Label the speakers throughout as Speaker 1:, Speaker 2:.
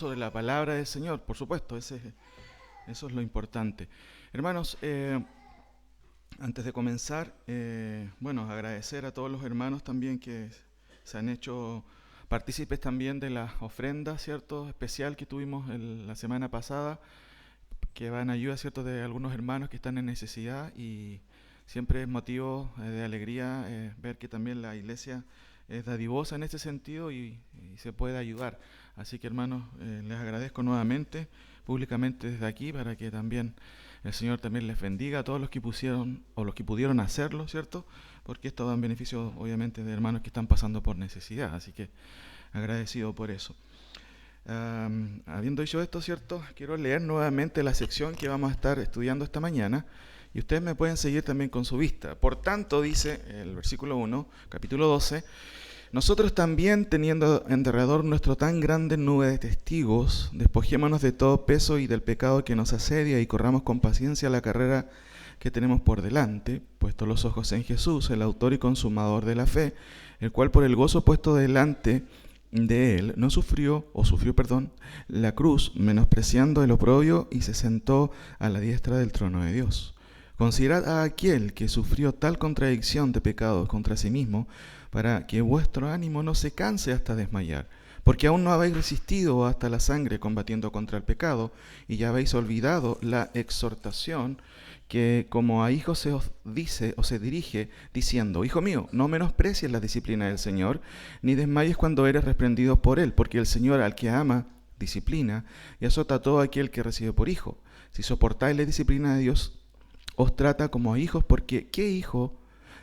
Speaker 1: Sobre la palabra del Señor, por supuesto, eso es lo importante. Hermanos, antes de comenzar, bueno, agradecer a todos los hermanos también que se han hecho partícipes también de la ofrenda, ¿cierto? Especial que tuvimos la semana pasada, que va en ayuda, ¿cierto? De algunos hermanos que están en necesidad y siempre es motivo de alegría ver que también la iglesia es dadivosa en este sentido y se puede ayudar. Así que hermanos, les agradezco nuevamente, públicamente desde aquí, para que también el Señor también les bendiga a todos los que pusieron o los que pudieron hacerlo, ¿cierto? Porque esto va en beneficio obviamente de hermanos que están pasando por necesidad, así que agradecido por eso. Habiendo dicho esto, ¿cierto? Quiero leer nuevamente la sección que vamos a estar estudiando esta mañana y ustedes me pueden seguir también con su vista. Por tanto, dice el versículo 1, capítulo 12, nosotros también, teniendo en derredor nuestro tan grande nube de testigos, despojémonos de todo peso y del pecado que nos asedia y corramos con paciencia la carrera que tenemos por delante, puestos los ojos en Jesús, el autor y consumador de la fe, el cual por el gozo puesto delante de él no sufrió, la cruz, menospreciando el oprobio, y se sentó a la diestra del trono de Dios. Considerad a aquel que sufrió tal contradicción de pecados contra sí mismo, para que vuestro ánimo no se canse hasta desmayar, porque aún no habéis resistido hasta la sangre combatiendo contra el pecado, y ya habéis olvidado la exhortación que como a hijos se os dice o se dirige, diciendo: Hijo mío, no menosprecies la disciplina del Señor, ni desmayes cuando eres reprendido por Él, porque el Señor al que ama disciplina y azota a todo aquel que recibe por hijo. Si soportáis la disciplina de Dios, os trata como a hijos, porque ¿qué hijo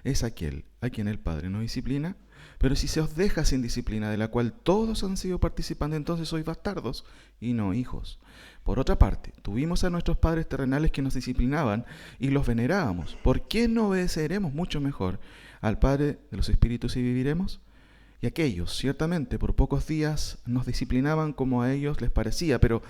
Speaker 1: es aquel a quien el Padre no disciplina? Pero si se os deja sin disciplina, de la cual todos han sido participantes, entonces sois bastardos y no hijos. Por otra parte, tuvimos a nuestros padres terrenales que nos disciplinaban y los venerábamos. ¿Por qué no obedeceremos mucho mejor al Padre de los Espíritus y viviremos? Y aquellos, ciertamente, por pocos días nos disciplinaban como a ellos les parecía, pero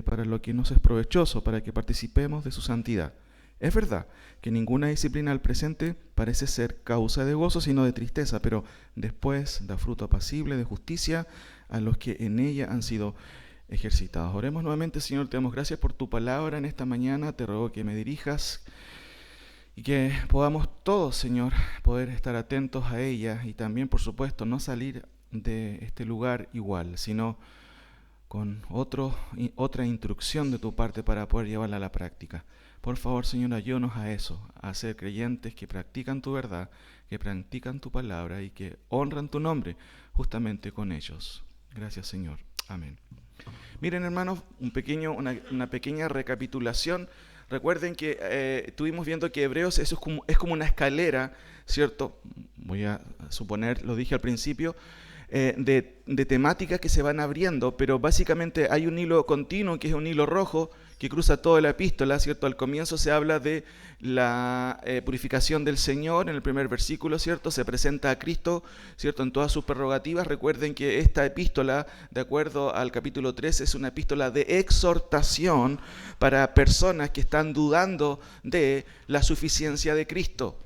Speaker 1: para lo que nos es provechoso, para que participemos de su santidad. Es verdad que ninguna disciplina al presente parece ser causa de gozo, sino de tristeza, pero después da fruto apacible de justicia a los que en ella han sido ejercitados. Oremos nuevamente. Señor, te damos gracias por tu palabra en esta mañana. Te ruego que me dirijas y que podamos todos, Señor, poder estar atentos a ella y también, por supuesto, no salir de este lugar igual, sino con otra instrucción de tu parte para poder llevarla a la práctica. Por favor, Señor, ayúdanos a eso, a ser creyentes que practican tu verdad, que practican tu palabra y que honran tu nombre justamente con ellos. Gracias, Señor. Amén. Miren, hermanos, una pequeña recapitulación. Recuerden que estuvimos viendo que Hebreos eso es como una escalera, ¿cierto? Voy a suponer, lo dije al principio, de temáticas que se van abriendo, pero básicamente hay un hilo continuo que es un hilo rojo que cruza toda la epístola, ¿cierto? Al comienzo se habla de la purificación del Señor, en el primer versículo, ¿cierto? Se presenta a Cristo, ¿cierto? En todas sus prerrogativas. Recuerden que esta epístola, de acuerdo al capítulo 3, es una epístola de exhortación para personas que están dudando de la suficiencia de Cristo.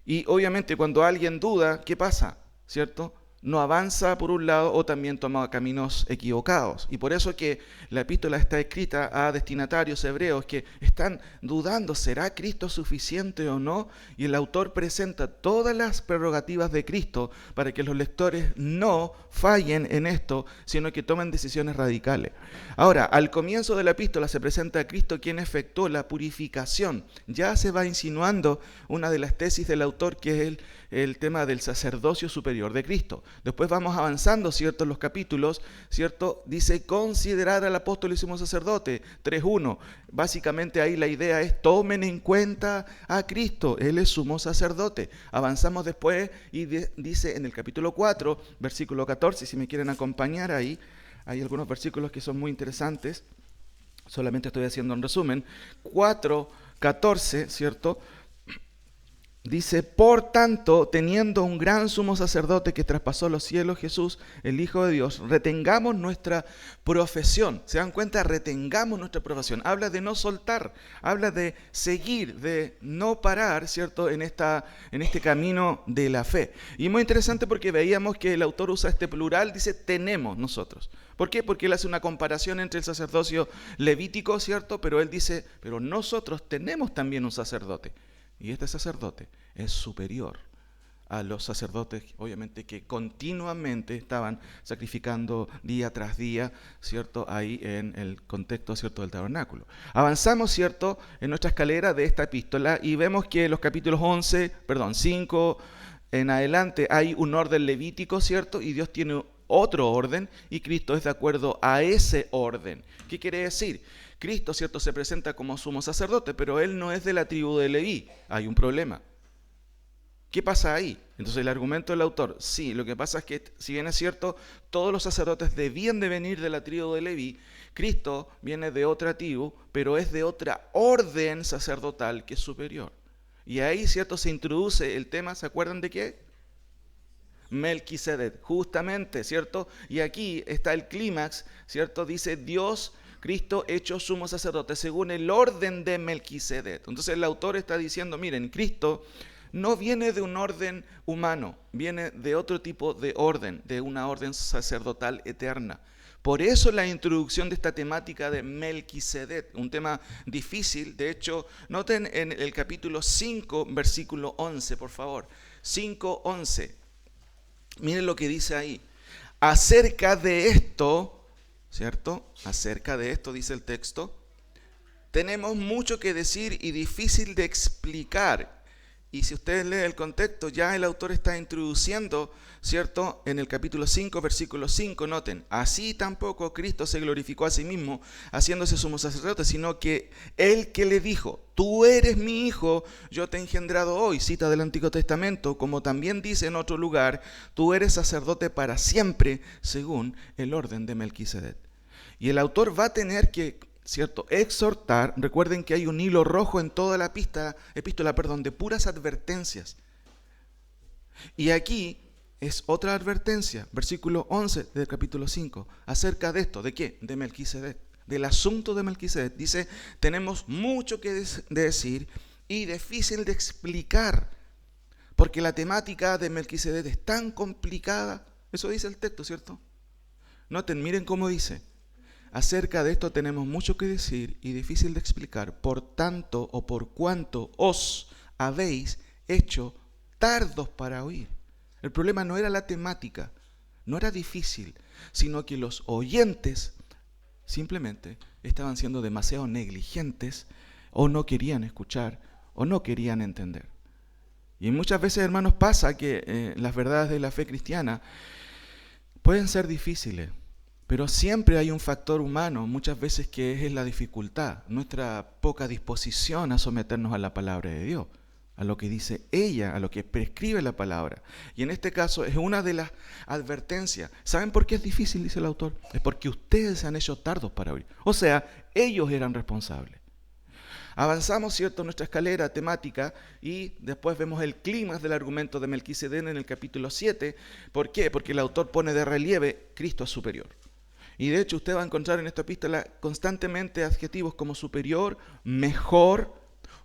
Speaker 1: Y obviamente cuando alguien duda, ¿qué pasa? ¿Cierto? No avanza por un lado o también toma caminos equivocados. Y por eso que la epístola está escrita a destinatarios hebreos que están dudando, ¿será Cristo suficiente o no? Y el autor presenta todas las prerrogativas de Cristo para que los lectores no fallen en esto, sino que tomen decisiones radicales. Ahora, al comienzo de la epístola se presenta a Cristo quien efectuó la purificación. Ya se va insinuando una de las tesis del autor, que es el tema del sacerdocio superior de Cristo. Después vamos avanzando, ¿cierto? En los capítulos, ¿cierto? Dice: considerar al apóstol y sumo sacerdote, 3.1. Básicamente ahí la idea es: tomen en cuenta a Cristo, Él es sumo sacerdote. Avanzamos después y dice en el capítulo 4, versículo 14, si me quieren acompañar ahí, hay algunos versículos que son muy interesantes, solamente estoy haciendo un resumen. 4.14, ¿cierto? Dice, por tanto, teniendo un gran sumo sacerdote que traspasó los cielos, Jesús, el Hijo de Dios, retengamos nuestra profesión. ¿Se dan cuenta? Retengamos nuestra profesión. Habla de no soltar, habla de seguir, de no parar, ¿cierto?, en este camino de la fe. Y muy interesante porque veíamos que el autor usa este plural, dice, tenemos nosotros. ¿Por qué? Porque él hace una comparación entre el sacerdocio levítico, ¿cierto? Pero él dice, pero nosotros tenemos también un sacerdote. Y este sacerdote es superior a los sacerdotes, obviamente, que continuamente estaban sacrificando día tras día, ¿cierto?, ahí en el contexto, ¿cierto?, del tabernáculo. Avanzamos, ¿cierto?, en nuestra escalera de esta epístola y vemos que en los capítulos 5 en adelante hay un orden levítico, ¿cierto?, y Dios tiene otro orden y Cristo es de acuerdo a ese orden. ¿Qué quiere decir? Cristo, ¿cierto?, se presenta como sumo sacerdote, pero él no es de la tribu de Leví. Hay un problema. ¿Qué pasa ahí? Entonces el argumento del autor, sí, lo que pasa es que, si bien es cierto, todos los sacerdotes debían de venir de la tribu de Leví, Cristo viene de otra tribu, pero es de otra orden sacerdotal que es superior. Y ahí, ¿cierto?, se introduce el tema, ¿se acuerdan de qué? Melquisedec, justamente, ¿cierto? Y aquí está el clímax, ¿cierto? Dice Dios, Cristo hecho sumo sacerdote según el orden de Melquisedec. Entonces el autor está diciendo, miren, Cristo no viene de un orden humano, viene de otro tipo de orden, de una orden sacerdotal eterna. Por eso la introducción de esta temática de Melquisedec, un tema difícil. De hecho, noten en el capítulo 5, versículo 11, por favor. 5:11. Miren lo que dice ahí. Acerca de esto, ¿cierto? Acerca de esto, dice el texto, tenemos mucho que decir y difícil de explicar. Y si ustedes leen el contexto, ya el autor está introduciendo, ¿cierto?, en el capítulo 5, versículo 5, noten, así tampoco Cristo se glorificó a sí mismo, haciéndose sumo sacerdote, sino que él que le dijo, tú eres mi hijo, yo te he engendrado hoy, cita del Antiguo Testamento, como también dice en otro lugar, tú eres sacerdote para siempre, según el orden de Melquisedec. Y el autor va a tener que, ¿cierto?, exhortar. Recuerden que hay un hilo rojo en toda la epístola, de puras advertencias. Y aquí es otra advertencia, versículo 11 del capítulo 5, acerca de esto, ¿de qué? De Melquisedec, del asunto de Melquisedec. Dice, tenemos mucho que decir y difícil de explicar, porque la temática de Melquisedec es tan complicada. Eso dice el texto, ¿cierto? Noten, miren cómo dice. Acerca de esto tenemos mucho que decir y difícil de explicar, por tanto o por cuanto os habéis hecho tardos para oír. El problema no era la temática, no era difícil, sino que los oyentes simplemente estaban siendo demasiado negligentes o no querían escuchar o no querían entender. Y muchas veces, hermanos, pasa que las verdades de la fe cristiana pueden ser difíciles. Pero siempre hay un factor humano, muchas veces, que es la dificultad, nuestra poca disposición a someternos a la palabra de Dios, a lo que dice ella, a lo que prescribe la palabra. Y en este caso es una de las advertencias. ¿Saben por qué es difícil?, dice el autor. Es porque ustedes se han hecho tardos para oír. O sea, ellos eran responsables. Avanzamos, ¿cierto?, nuestra escalera temática y después vemos el clímax del argumento de Melquisedec en el capítulo 7. ¿Por qué? Porque el autor pone de relieve, Cristo es superior. Y de hecho usted va a encontrar en esta epístola constantemente adjetivos como superior, mejor,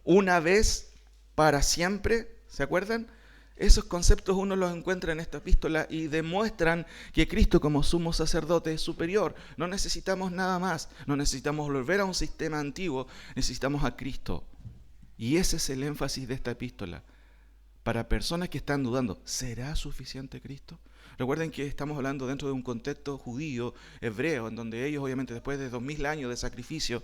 Speaker 1: una vez, para siempre. ¿Se acuerdan? Esos conceptos uno los encuentra en esta epístola y demuestran que Cristo como sumo sacerdote es superior. No necesitamos nada más, no necesitamos volver a un sistema antiguo, necesitamos a Cristo. Y ese es el énfasis de esta epístola. Para personas que están dudando, ¿será suficiente Cristo? Recuerden que estamos hablando dentro de un contexto judío, hebreo, en donde ellos, obviamente, después de 2000 años de sacrificio,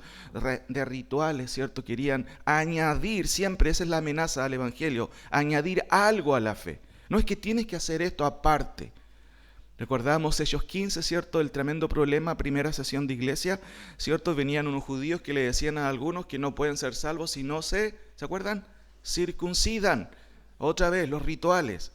Speaker 1: de rituales, ¿cierto?, querían añadir, siempre esa es la amenaza al evangelio, añadir algo a la fe. No es que tienes que hacer esto aparte. Recordamos Hechos 15, ¿cierto?, el tremendo problema, primera sesión de iglesia, ¿cierto? Venían unos judíos que le decían a algunos que no pueden ser salvos si no ¿se acuerdan? Circuncidan. Otra vez, los rituales,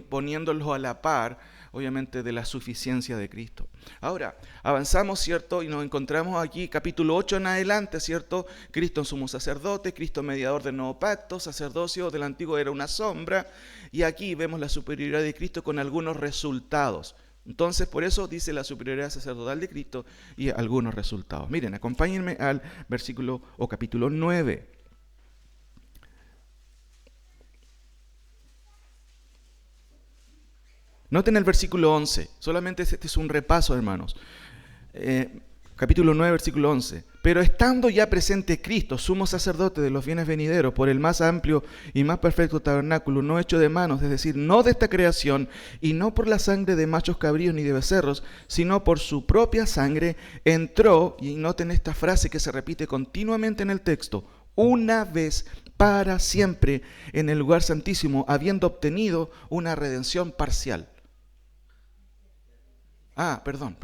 Speaker 1: poniéndolos a la par obviamente, de la suficiencia de Cristo. Ahora, avanzamos, ¿cierto? Y nos encontramos aquí, capítulo 8 en adelante, ¿cierto? Cristo en sumo sacerdote, Cristo mediador del nuevo pacto, sacerdocio del antiguo era una sombra, y aquí vemos la superioridad de Cristo con algunos resultados. Entonces, por eso dice la superioridad sacerdotal de Cristo y algunos resultados. Miren, acompáñenme al versículo o capítulo 9. Noten el versículo 11, solamente este es un repaso, hermanos. Capítulo 9, versículo 11. Pero estando ya presente Cristo, sumo sacerdote de los bienes venideros, por el más amplio y más perfecto tabernáculo, no hecho de manos, es decir, no de esta creación, y no por la sangre de machos cabríos ni de becerros, sino por su propia sangre, entró, y noten esta frase que se repite continuamente en el texto, una vez para siempre en el lugar santísimo, habiendo obtenido una redención parcial. Perdón,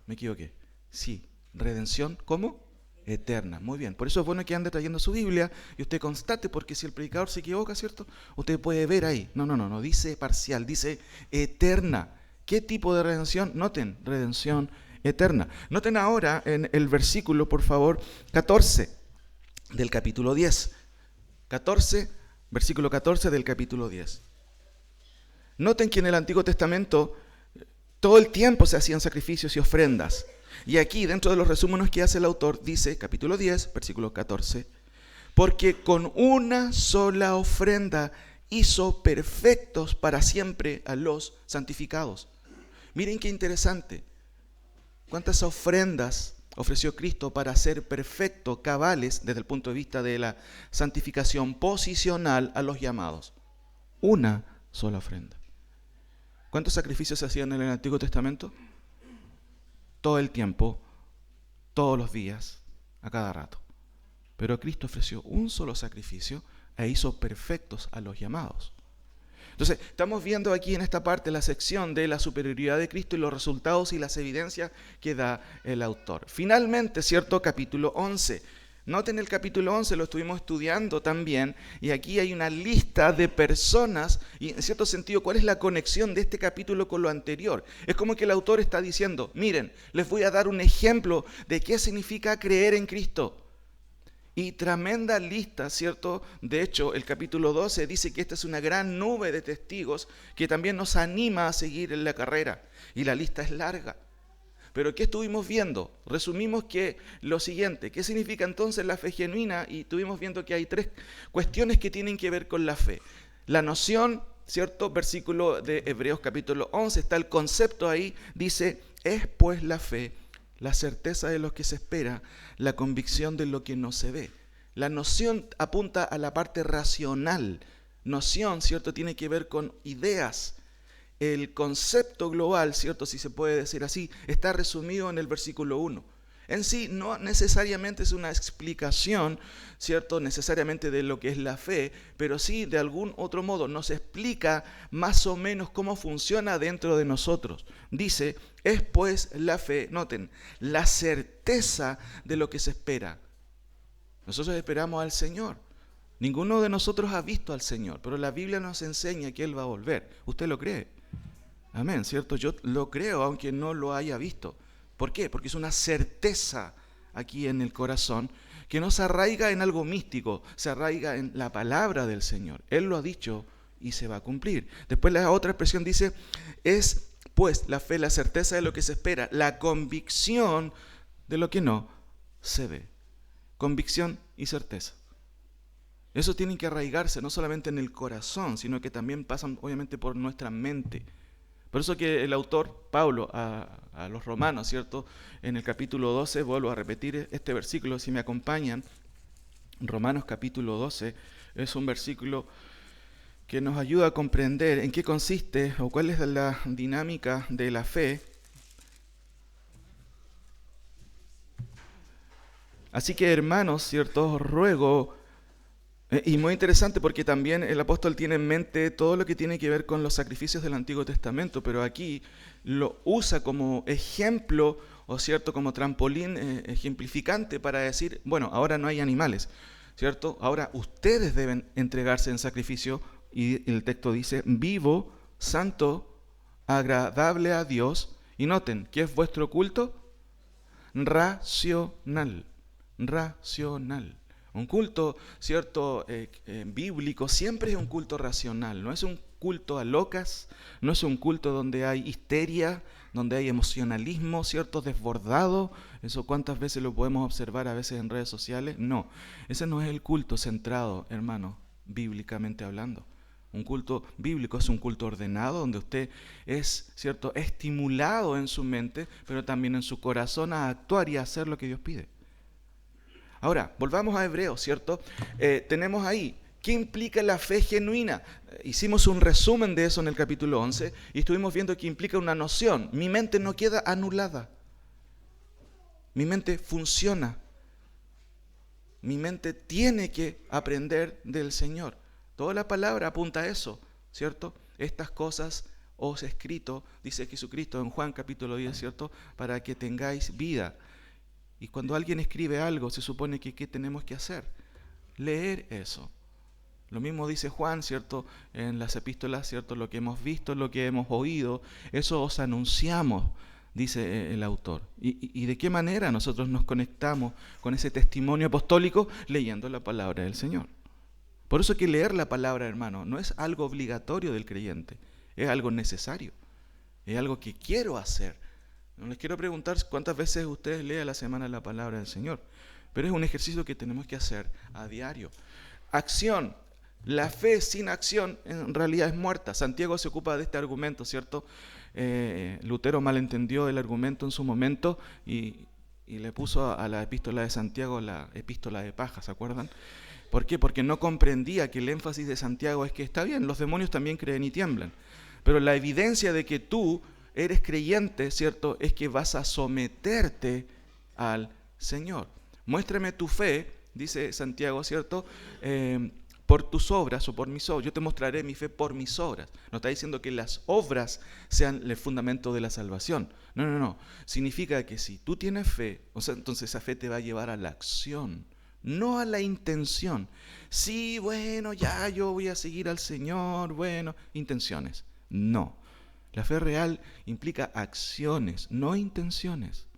Speaker 1: me equivoqué. Sí, redención, ¿cómo? Eterna. Muy bien, por eso es bueno que ande trayendo su Biblia y usted constate, porque si el predicador se equivoca, ¿cierto? Usted puede ver ahí. No, dice parcial, dice eterna. ¿Qué tipo de redención? Noten, redención eterna. Noten ahora en el versículo, por favor, 14 del capítulo 10. 14, versículo 14 del capítulo 10. Noten que en el Antiguo Testamento todo el tiempo se hacían sacrificios y ofrendas. Y aquí, dentro de los resúmenes que hace el autor, dice, capítulo 10, versículo 14, porque con una sola ofrenda hizo perfectos para siempre a los santificados. Miren qué interesante. ¿Cuántas ofrendas ofreció Cristo para ser perfecto, cabales, desde el punto de vista de la santificación posicional a los llamados? Una sola ofrenda. ¿Cuántos sacrificios se hacían en el Antiguo Testamento? Todo el tiempo, todos los días, a cada rato. Pero Cristo ofreció un solo sacrificio e hizo perfectos a los llamados. Entonces, estamos viendo aquí en esta parte la sección de la superioridad de Cristo y los resultados y las evidencias que da el autor. Finalmente, ¿cierto? Capítulo 11. Noten el capítulo 11, lo estuvimos estudiando también, y aquí hay una lista de personas, y en cierto sentido, ¿cuál es la conexión de este capítulo con lo anterior? Es como que el autor está diciendo, miren, les voy a dar un ejemplo de qué significa creer en Cristo. Y tremenda lista, ¿cierto? De hecho, el capítulo 12 dice que esta es una gran nube de testigos que también nos anima a seguir en la carrera. Y la lista es larga. Pero ¿qué estuvimos viendo? Resumimos que lo siguiente, ¿qué significa entonces la fe genuina? Y estuvimos viendo que hay 3 cuestiones que tienen que ver con la fe. La noción, ¿cierto? Versículo de Hebreos capítulo 11, está el concepto ahí, dice, es pues la fe, la certeza de lo que se espera, la convicción de lo que no se ve. La noción apunta a la parte racional. Noción, ¿cierto? Tiene que ver con ideas. El concepto global, ¿cierto? Si se puede decir así, está resumido en el versículo 1. En sí, no necesariamente es una explicación, ¿cierto? Necesariamente de lo que es la fe, pero sí, de algún otro modo, nos explica más o menos cómo funciona dentro de nosotros. Dice, es pues la fe, noten, la certeza de lo que se espera. Nosotros esperamos al Señor. Ninguno de nosotros ha visto al Señor, pero la Biblia nos enseña que Él va a volver. ¿Usted lo cree? Amén, ¿cierto? Yo lo creo, aunque no lo haya visto. ¿Por qué? Porque es una certeza aquí en el corazón que no se arraiga en algo místico, se arraiga en la palabra del Señor. Él lo ha dicho y se va a cumplir. Después la otra expresión dice, es pues la fe, la certeza de lo que se espera, la convicción de lo que no se ve. Convicción y certeza. Eso tiene que arraigarse no solamente en el corazón, sino que también pasan obviamente por nuestra mente. Por eso que el autor, Pablo, a los romanos, ¿cierto? En el capítulo 12, vuelvo a repetir este versículo, si me acompañan, Romanos capítulo 12, es un versículo que nos ayuda a comprender en qué consiste o cuál es la dinámica de la fe. Así que, hermanos, ¿cierto? Os ruego. Y muy interesante porque también el apóstol tiene en mente todo lo que tiene que ver con los sacrificios del Antiguo Testamento, pero aquí lo usa como ejemplo, o cierto, como trampolín ejemplificante para decir, bueno, ahora no hay animales, ¿cierto? Ahora ustedes deben entregarse en sacrificio, y el texto dice, vivo, santo agradable a Dios. Y noten, ¿qué es vuestro culto? Racional. Racional. Un culto, ¿cierto? Bíblico siempre es un culto racional. No es un culto a locas, no es un culto donde hay histeria, donde hay emocionalismo, ¿cierto? Desbordado. Eso cuántas veces lo podemos observar a veces en redes sociales. No, ese no es el culto centrado, hermano, bíblicamente hablando. Un culto bíblico es un culto ordenado donde usted es, ¿cierto?, estimulado en su mente, pero también en su corazón a actuar y a hacer lo que Dios pide. Ahora, volvamos a Hebreos, ¿cierto? Tenemos ahí, ¿qué implica la fe genuina? Hicimos un resumen de eso en el capítulo 11 y estuvimos viendo que implica una noción. Mi mente no queda anulada. Mi mente funciona. Mi mente tiene que aprender del Señor. Toda la palabra apunta a eso, ¿cierto? Estas cosas os he escrito, dice Jesucristo en Juan capítulo 10, ¿cierto? Para que tengáis vida. Y cuando alguien escribe algo, se supone que ¿qué tenemos que hacer? Leer eso. Lo mismo dice Juan, ¿cierto? En las epístolas, ¿cierto? Lo que hemos visto, lo que hemos oído, eso os anunciamos, dice el autor. ¿Y de qué manera nosotros nos conectamos con ese testimonio apostólico? Leyendo la palabra del Señor. Por eso que leer la palabra, hermano, no es algo obligatorio del creyente, es algo necesario, es algo que quiero hacer. No les quiero preguntar cuántas veces ustedes leen a la semana la palabra del Señor, pero es un ejercicio que tenemos que hacer a diario. Acción. La fe sin acción en realidad es muerta. Santiago se ocupa de este argumento, ¿cierto? Lutero malentendió el argumento en su momento y le puso a la epístola de Santiago la epístola de paja, ¿se acuerdan? ¿Por qué? Porque no comprendía que el énfasis de Santiago es que está bien, los demonios también creen y tiemblan, pero la evidencia de que tú eres creyente, ¿cierto?, es que vas a someterte al Señor. Muéstrame tu fe, dice Santiago, ¿cierto?, por tus obras o por mis obras. Yo te mostraré mi fe por mis obras. No está diciendo que las obras sean el fundamento de la salvación. No. Significa que si tú tienes fe, o sea, entonces esa fe te va a llevar a la acción, no a la intención. Sí, bueno, ya yo voy a seguir al Señor, bueno, intenciones. No. La fe real implica acciones, no intenciones.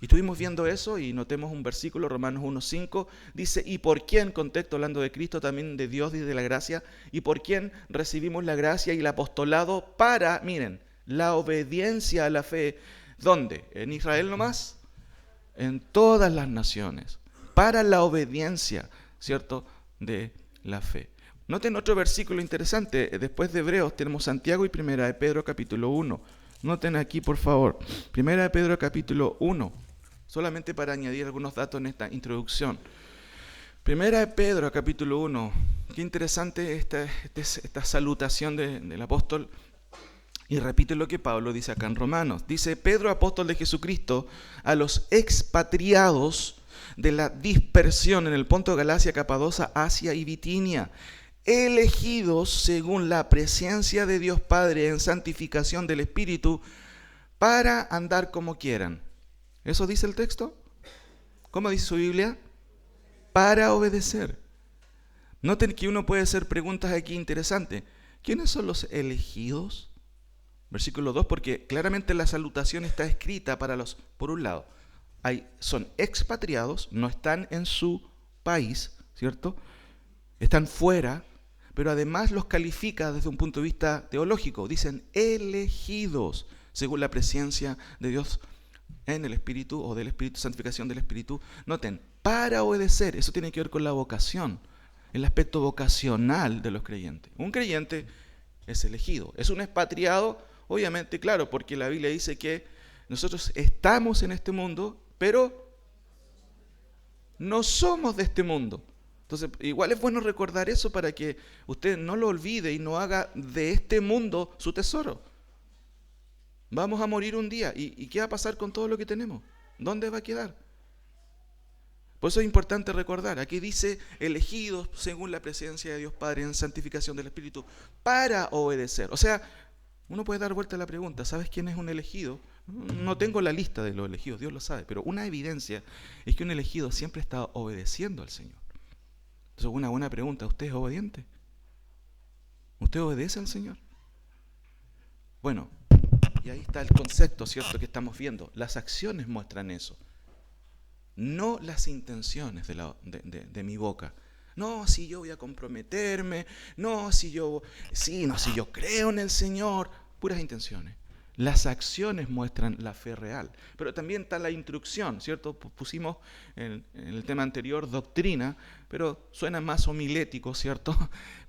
Speaker 1: Y estuvimos viendo eso y notemos un versículo, Romanos 1:5, dice, ¿y por quién, contexto hablando de Cristo, también de Dios y de la gracia, y por quién recibimos la gracia y el apostolado para, miren, la obediencia a la fe? ¿Dónde? ¿En Israel nomás? En todas las naciones, para la obediencia, ¿cierto?, de la fe. Noten otro versículo interesante, después de Hebreos tenemos Santiago y Primera de Pedro capítulo 1. Noten aquí, por favor, Primera de Pedro capítulo 1. Solamente para añadir algunos datos en esta introducción. Primera de Pedro, capítulo 1. Qué interesante esta salutación del apóstol. Y repite lo que Pablo dice acá en Romanos. Dice, Pedro, apóstol de Jesucristo, a los expatriados de la dispersión en el Ponto, Galacia, Capadocia, Asia y Bitinia, elegidos según la presencia de Dios Padre en santificación del Espíritu, para andar como quieran. ¿Eso dice el texto? ¿Cómo dice su Biblia? Para obedecer. Noten que uno puede hacer preguntas aquí interesantes. ¿Quiénes son los elegidos? Versículo 2, porque claramente la salutación está escrita para los, por un lado, son expatriados, no están en su país, ¿cierto? Están fuera, pero además los califica desde un punto de vista teológico. Dicen elegidos, según la presencia de Dios en el Espíritu o del Espíritu, santificación del Espíritu. Noten, para obedecer, eso tiene que ver con la vocación, el aspecto vocacional de los creyentes. Un creyente es elegido, es un expatriado, obviamente, claro, porque la Biblia dice que nosotros estamos en este mundo, pero no somos de este mundo. Entonces, igual es bueno recordar eso para que usted no lo olvide y no haga de este mundo su tesoro. Vamos a morir un día. ¿Y qué va a pasar con todo lo que tenemos? ¿Dónde va a quedar? Por eso es importante recordar. Aquí dice elegidos según la presencia de Dios Padre en santificación del Espíritu para obedecer. O sea, uno puede dar vuelta a la pregunta, ¿sabes quién es un elegido? No tengo la lista de los elegidos, Dios lo sabe, pero una evidencia es que un elegido siempre está obedeciendo al Señor. Entonces, una buena pregunta, ¿usted es obediente? ¿Usted obedece al Señor? Bueno, y ahí está el concepto, ¿cierto?, que estamos viendo. Las acciones muestran eso, no las intenciones de mi boca. No, si yo voy a comprometerme, si yo creo en el Señor, puras intenciones. Las acciones muestran la fe real. Pero también está la instrucción, ¿cierto? Pusimos en el tema anterior doctrina, pero suena más homilético, ¿cierto?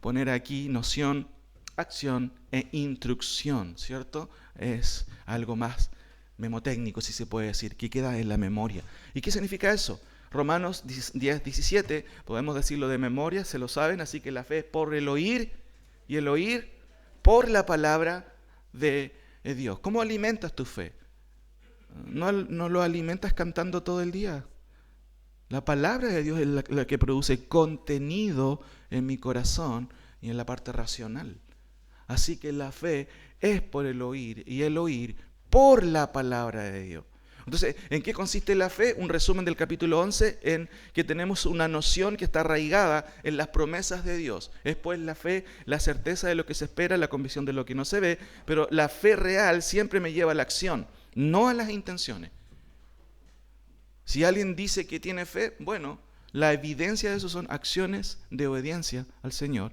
Speaker 1: Poner aquí noción, acción e instrucción, ¿cierto? Es algo más memotécnico, si se puede decir, que queda en la memoria. ¿Y qué significa eso? Romanos 10:17, podemos decirlo de memoria, se lo saben, así que la fe es por el oír, y el oír por la palabra de Dios. ¿Cómo alimentas tu fe? No lo alimentas cantando todo el día. La palabra de Dios es la que produce contenido en mi corazón y en la parte racional. Así que la fe es por el oír, y el oír por la palabra de Dios. Entonces, ¿en qué consiste la fe? Un resumen del capítulo 11, en que tenemos una noción que está arraigada en las promesas de Dios. Es pues la fe, la certeza de lo que se espera, la convicción de lo que no se ve, pero la fe real siempre me lleva a la acción, no a las intenciones. Si alguien dice que tiene fe, bueno, la evidencia de eso son acciones de obediencia al Señor,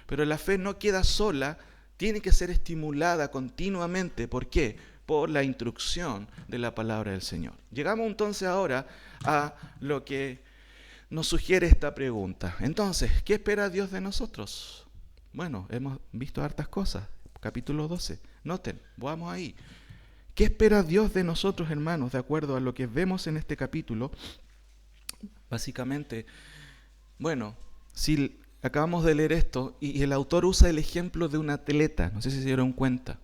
Speaker 1: pero la fe no queda sola, tiene que ser estimulada continuamente. ¿Por qué? Por la instrucción de la palabra del Señor. Llegamos entonces ahora a lo que nos sugiere esta pregunta. Entonces, ¿qué espera Dios de nosotros? Bueno, hemos visto hartas cosas. Capítulo 12. Noten, vamos ahí. ¿Qué espera Dios de nosotros, hermanos, de acuerdo a lo que vemos en este capítulo? Básicamente, bueno, si acabamos de leer esto y el autor usa el ejemplo de un atleta, no sé si se dieron cuenta.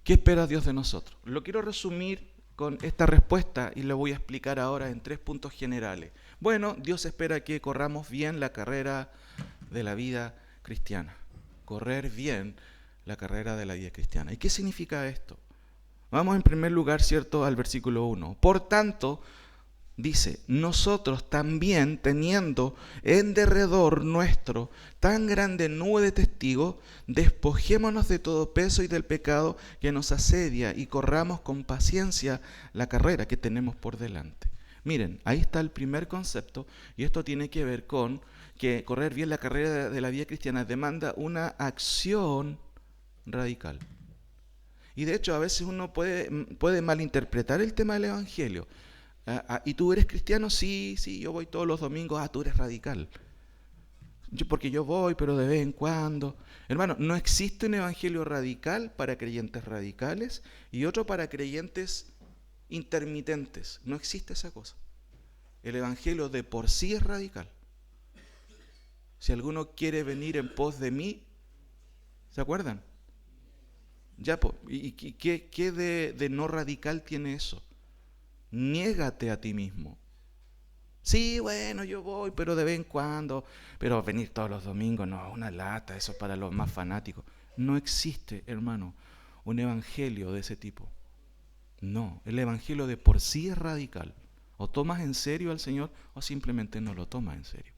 Speaker 1: ¿Qué espera Dios de nosotros? Lo quiero resumir con esta respuesta y lo voy a explicar ahora en 3 puntos generales. Bueno, Dios espera que corramos bien la carrera de la vida cristiana. Correr bien la carrera de la vida cristiana. ¿Y qué significa esto? Vamos en primer lugar, ¿cierto?, al versículo 1. Por tanto, dice, nosotros también, teniendo en derredor nuestro tan grande nube de testigos, despojémonos de todo peso y del pecado que nos asedia y corramos con paciencia la carrera que tenemos por delante. Miren, ahí está el primer concepto, y esto tiene que ver con que correr bien la carrera de la vida cristiana demanda una acción radical. Y de hecho a veces uno puede malinterpretar el tema del Evangelio. ¿Y tú eres cristiano? Sí, yo voy todos los domingos. Tú eres radical. Porque yo voy, pero de vez en cuando. Hermano, no existe un evangelio radical para creyentes radicales y otro para creyentes intermitentes. No existe esa cosa. El evangelio de por sí es radical. Si alguno quiere venir en pos de mí, ¿se acuerdan? ¿Y qué de no radical tiene eso? Niégate a ti mismo. Sí, bueno, yo voy, pero de vez en cuando. Pero venir todos los domingos, no, una lata, eso es para los más fanáticos. No existe, hermano, un evangelio de ese tipo. No, el evangelio de por sí es radical. O tomas en serio al Señor o simplemente no lo tomas en serio.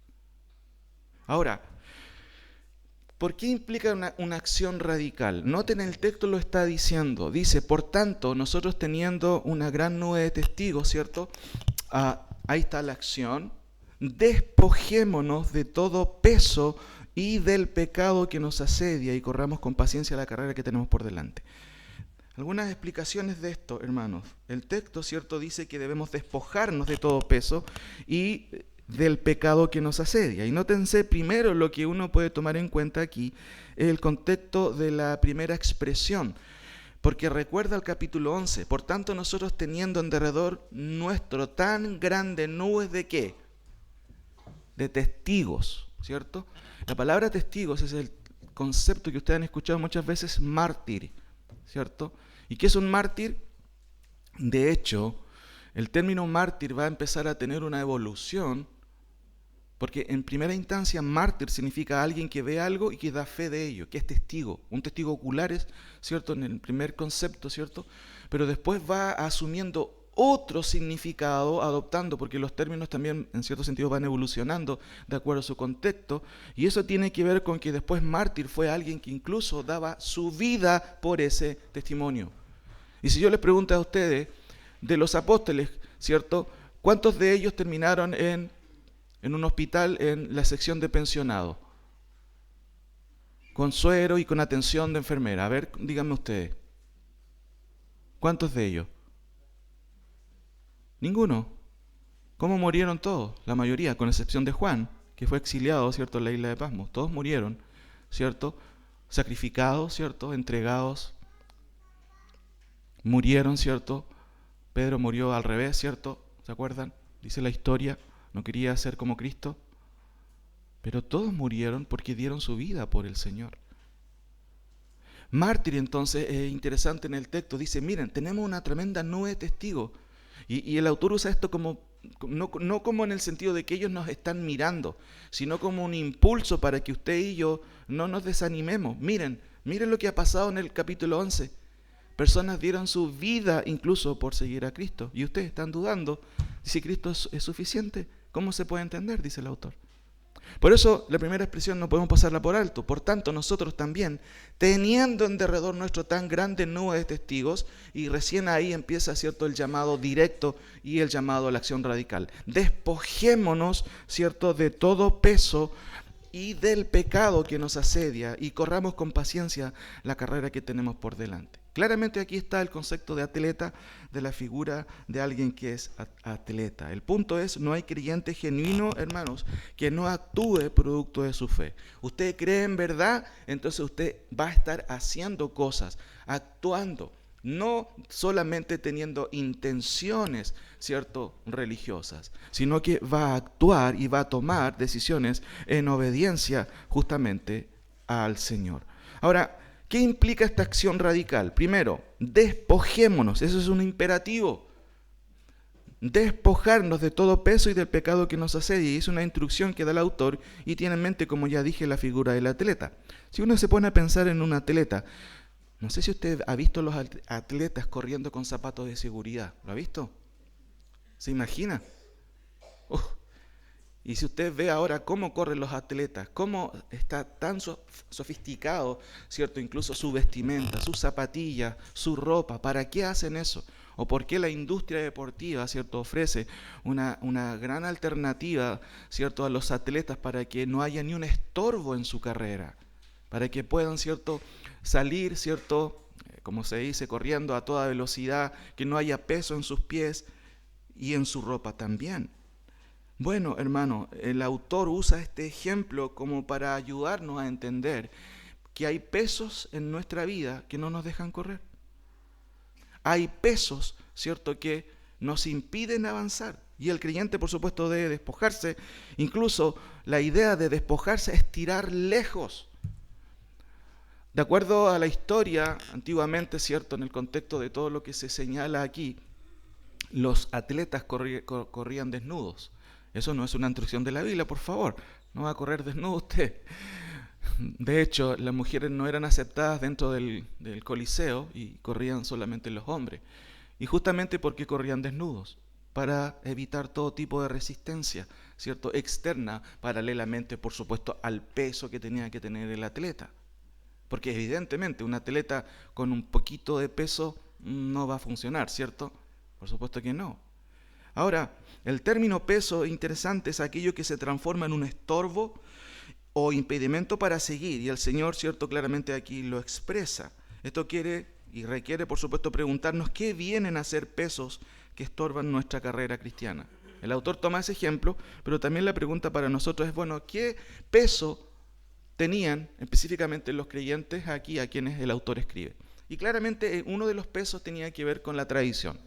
Speaker 1: Ahora, ¿por qué implica una acción radical? Noten, el texto lo está diciendo. Dice, por tanto, nosotros teniendo una gran nube de testigos, ¿cierto? Ahí está la acción. Despojémonos de todo peso y del pecado que nos asedia y corramos con paciencia la carrera que tenemos por delante. Algunas explicaciones de esto, hermanos. El texto, ¿cierto?, dice que debemos despojarnos de todo peso y del pecado que nos asedia. Y nótense primero lo que uno puede tomar en cuenta aquí, el contexto de la primera expresión. Porque recuerda el capítulo 11, por tanto nosotros teniendo en derredor nuestro tan grande nubes de ¿qué? De testigos, ¿cierto? La palabra testigos es el concepto que ustedes han escuchado muchas veces, mártir, ¿cierto? ¿Y qué es un mártir? De hecho, el término mártir va a empezar a tener una evolución, porque en primera instancia mártir significa alguien que ve algo y que da fe de ello, que es testigo. Un testigo ocular es, ¿cierto?, en el primer concepto, ¿cierto? Pero después va asumiendo otro significado, adoptando, porque los términos también en cierto sentido van evolucionando de acuerdo a su contexto, y eso tiene que ver con que después mártir fue alguien que incluso daba su vida por ese testimonio. Y si yo les pregunto a ustedes, de los apóstoles, ¿cierto? ¿Cuántos de ellos terminaron en un hospital en la sección de pensionado? Con suero y con atención de enfermera. A ver, díganme ustedes. ¿Cuántos de ellos? Ninguno. ¿Cómo murieron todos? La mayoría, con excepción de Juan, que fue exiliado, ¿cierto?, en la isla de Pasmos. Todos murieron, ¿cierto? Sacrificados, ¿cierto? Entregados. Murieron, ¿cierto? Pedro murió al revés, ¿cierto? ¿Se acuerdan? Dice la historia, no quería ser como Cristo. Pero todos murieron porque dieron su vida por el Señor. Mártir, entonces, es interesante en el texto. Dice, miren, tenemos una tremenda nube de testigos. Y el autor usa esto como, no como en el sentido de que ellos nos están mirando, sino como un impulso para que usted y yo no nos desanimemos. Miren lo que ha pasado en el capítulo 11. Personas dieron su vida incluso por seguir a Cristo. Y ustedes están dudando si Cristo es suficiente. ¿Cómo se puede entender? Dice el autor. Por eso la primera expresión no podemos pasarla por alto. Por tanto, nosotros también, teniendo en derredor nuestro tan grande nube de testigos, y recién ahí empieza, ¿cierto?, el llamado directo y el llamado a la acción radical. Despojémonos, ¿cierto?, de todo peso y del pecado que nos asedia y corramos con paciencia la carrera que tenemos por delante. Claramente aquí está el concepto de atleta, de la figura de alguien que es atleta. El punto es, no hay creyente genuino, hermanos, que no actúe producto de su fe. Usted cree en verdad, entonces usted va a estar haciendo cosas, actuando, no solamente teniendo intenciones, ¿cierto?, religiosas, sino que va a actuar y va a tomar decisiones en obediencia justamente al Señor. Ahora, ¿qué implica esta acción radical? Primero, despojémonos, eso es un imperativo. Despojarnos de todo peso y del pecado que nos asedia. Y es una instrucción que da el autor y tiene en mente, como ya dije, la figura del atleta. Si uno se pone a pensar en un atleta, no sé si usted ha visto los atletas corriendo con zapatos de seguridad. ¿Lo ha visto? ¿Se imagina? Y si usted ve ahora cómo corren los atletas, cómo está tan sofisticado, ¿cierto? Incluso su vestimenta, sus zapatillas, su ropa, ¿para qué hacen eso? ¿O por qué la industria deportiva, ¿cierto?, ofrece una gran alternativa, ¿cierto?, a los atletas para que no haya ni un estorbo en su carrera? Para que puedan, ¿cierto?, salir, ¿cierto?, como se dice, corriendo a toda velocidad, que no haya peso en sus pies y en su ropa también. Bueno, hermano, el autor usa este ejemplo como para ayudarnos a entender que hay pesos en nuestra vida que no nos dejan correr. Hay pesos, ¿cierto?, que nos impiden avanzar. Y el creyente, por supuesto, debe despojarse. Incluso la idea de despojarse es tirar lejos. De acuerdo a la historia, antiguamente, ¿cierto?, en el contexto de todo lo que se señala aquí, los atletas corrían desnudos. Eso no es una instrucción de la Biblia, por favor. No va a correr desnudo usted. De hecho, las mujeres no eran aceptadas dentro del Coliseo y corrían solamente los hombres. Y justamente porque corrían desnudos, para evitar todo tipo de resistencia, ¿cierto?, externa, paralelamente, por supuesto, al peso que tenía que tener el atleta. Porque evidentemente un atleta con un poquito de peso no va a funcionar, ¿cierto? Por supuesto que no. Ahora, el término peso interesante es aquello que se transforma en un estorbo o impedimento para seguir, y el Señor, ¿cierto?, claramente aquí lo expresa. Esto quiere y requiere, por supuesto, preguntarnos qué vienen a ser pesos que estorban nuestra carrera cristiana. El autor toma ese ejemplo, pero también la pregunta para nosotros es, bueno, ¿qué peso tenían específicamente los creyentes aquí a quienes el autor escribe? Y claramente uno de los pesos tenía que ver con la tradición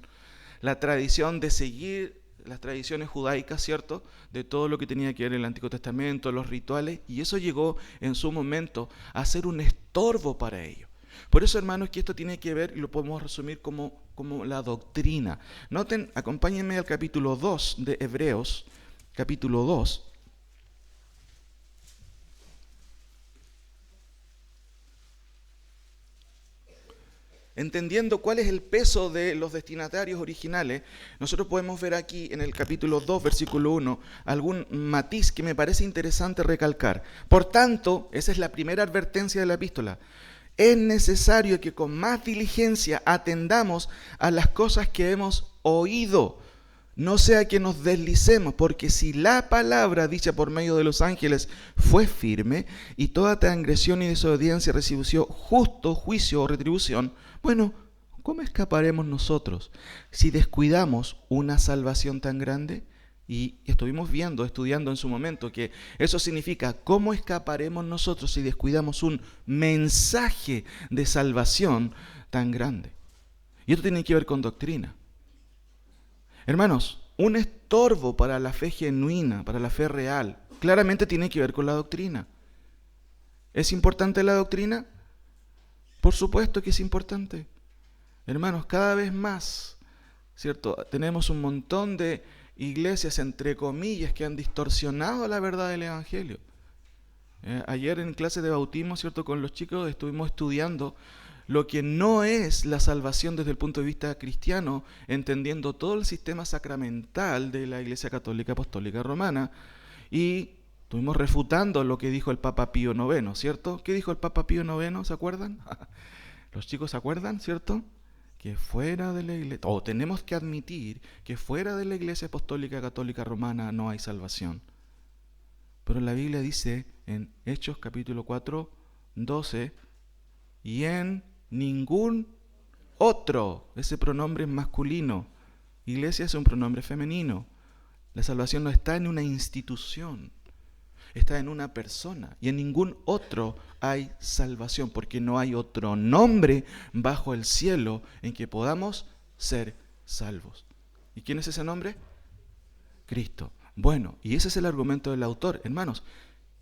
Speaker 1: de seguir las tradiciones judaicas, ¿cierto?, de todo lo que tenía que ver el Antiguo Testamento, los rituales, y eso llegó en su momento a ser un estorbo para ellos. Por eso, hermanos, que esto tiene que ver, y lo podemos resumir como la doctrina. Noten, acompáñenme al capítulo 2 de Hebreos, capítulo 2. entendiendo cuál es el peso de los destinatarios originales, nosotros podemos ver aquí en el capítulo 2, versículo 1, algún matiz que me parece interesante recalcar. Por tanto, esa es la primera advertencia de la epístola. Es necesario que con más diligencia atendamos a las cosas que hemos oído, no sea que nos deslicemos, porque si la palabra dicha por medio de los ángeles fue firme, y toda transgresión y desobediencia recibió justo juicio o retribución, bueno, ¿cómo escaparemos nosotros si descuidamos una salvación tan grande? Y estuvimos estudiando en su momento, que eso significa, ¿cómo escaparemos nosotros si descuidamos un mensaje de salvación tan grande? Y esto tiene que ver con doctrina. Hermanos, un estorbo para la fe genuina, para la fe real, claramente tiene que ver con la doctrina. ¿Es importante la doctrina? Por supuesto que es importante. Hermanos, cada vez más, ¿cierto? Tenemos un montón de iglesias, entre comillas, que han distorsionado la verdad del Evangelio. Ayer en clase de bautismo, ¿cierto? Con los chicos estuvimos estudiando lo que no es la salvación desde el punto de vista cristiano, entendiendo todo el sistema sacramental de la Iglesia Católica Apostólica Romana, y estuvimos refutando lo que dijo el Papa Pío IX, ¿cierto? ¿Qué dijo el Papa Pío IX? ¿Se acuerdan? Los chicos se acuerdan, ¿cierto? Que fuera de la Iglesia, o tenemos que admitir que fuera de la Iglesia Apostólica Católica Romana no hay salvación. Pero la Biblia dice en Hechos capítulo 4, 12, y en ningún otro, ese pronombre es masculino. Iglesia es un pronombre femenino. La salvación no está en una institución, está en una persona. Y en ningún otro hay salvación, porque no hay otro nombre bajo el cielo en que podamos ser salvos. ¿Y quién es ese nombre? Cristo. Bueno, y ese es el argumento del autor. Hermanos,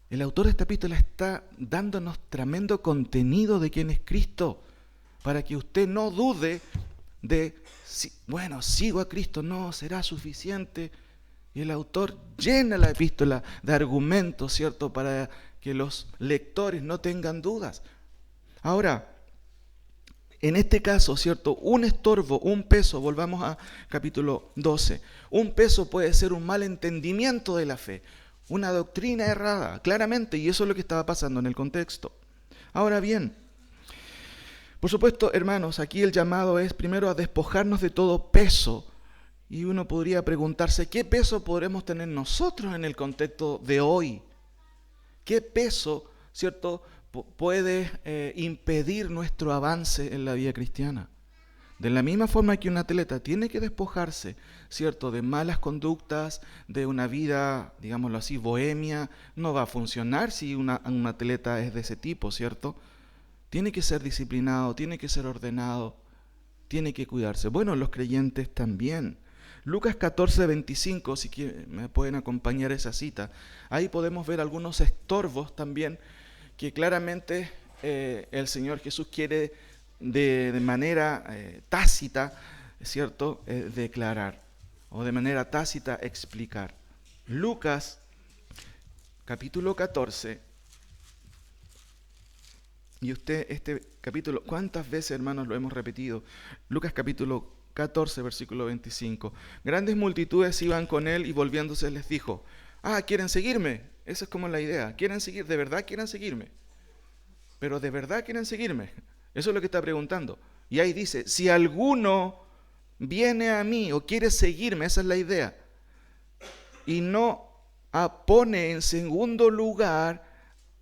Speaker 1: el autor de esta epístola está dándonos tremendo contenido de quién es Cristo, para que usted no dude de, sigo a Cristo, no, será suficiente. Y el autor llena la epístola de argumentos, ¿cierto?, para que los lectores no tengan dudas. Ahora, en este caso, ¿cierto?, un estorbo, un peso, volvamos a capítulo 12, un peso puede ser un mal entendimiento de la fe, una doctrina errada, claramente, y eso es lo que estaba pasando en el contexto. Ahora bien, por supuesto, hermanos, aquí el llamado es primero a despojarnos de todo peso. Y uno podría preguntarse, ¿qué peso podremos tener nosotros en el contexto de hoy? ¿Qué peso, cierto, puede impedir nuestro avance en la vida cristiana? De la misma forma que un atleta tiene que despojarse, cierto, de malas conductas, de una vida, digámoslo así, bohemia, no va a funcionar si un atleta es de ese tipo, ¿cierto? Tiene que ser disciplinado, tiene que ser ordenado, tiene que cuidarse. Bueno, los creyentes también. Lucas 14, 25, si me pueden acompañar esa cita. Ahí podemos ver algunos estorbos también que claramente el Señor Jesús quiere de manera tácita, ¿cierto?, declarar, o de manera tácita explicar. Lucas capítulo 14. Y usted, este capítulo, ¿cuántas veces, hermanos, lo hemos repetido? Lucas capítulo 14, versículo 25. Grandes multitudes iban con él y volviéndose les dijo, ¿quieren seguirme? Esa es como la idea. ¿Quieren seguir? ¿De verdad quieren seguirme? ¿Pero de verdad quieren seguirme? Eso es lo que está preguntando. Y ahí dice, si alguno viene a mí o quiere seguirme, esa es la idea, y no pone en segundo lugar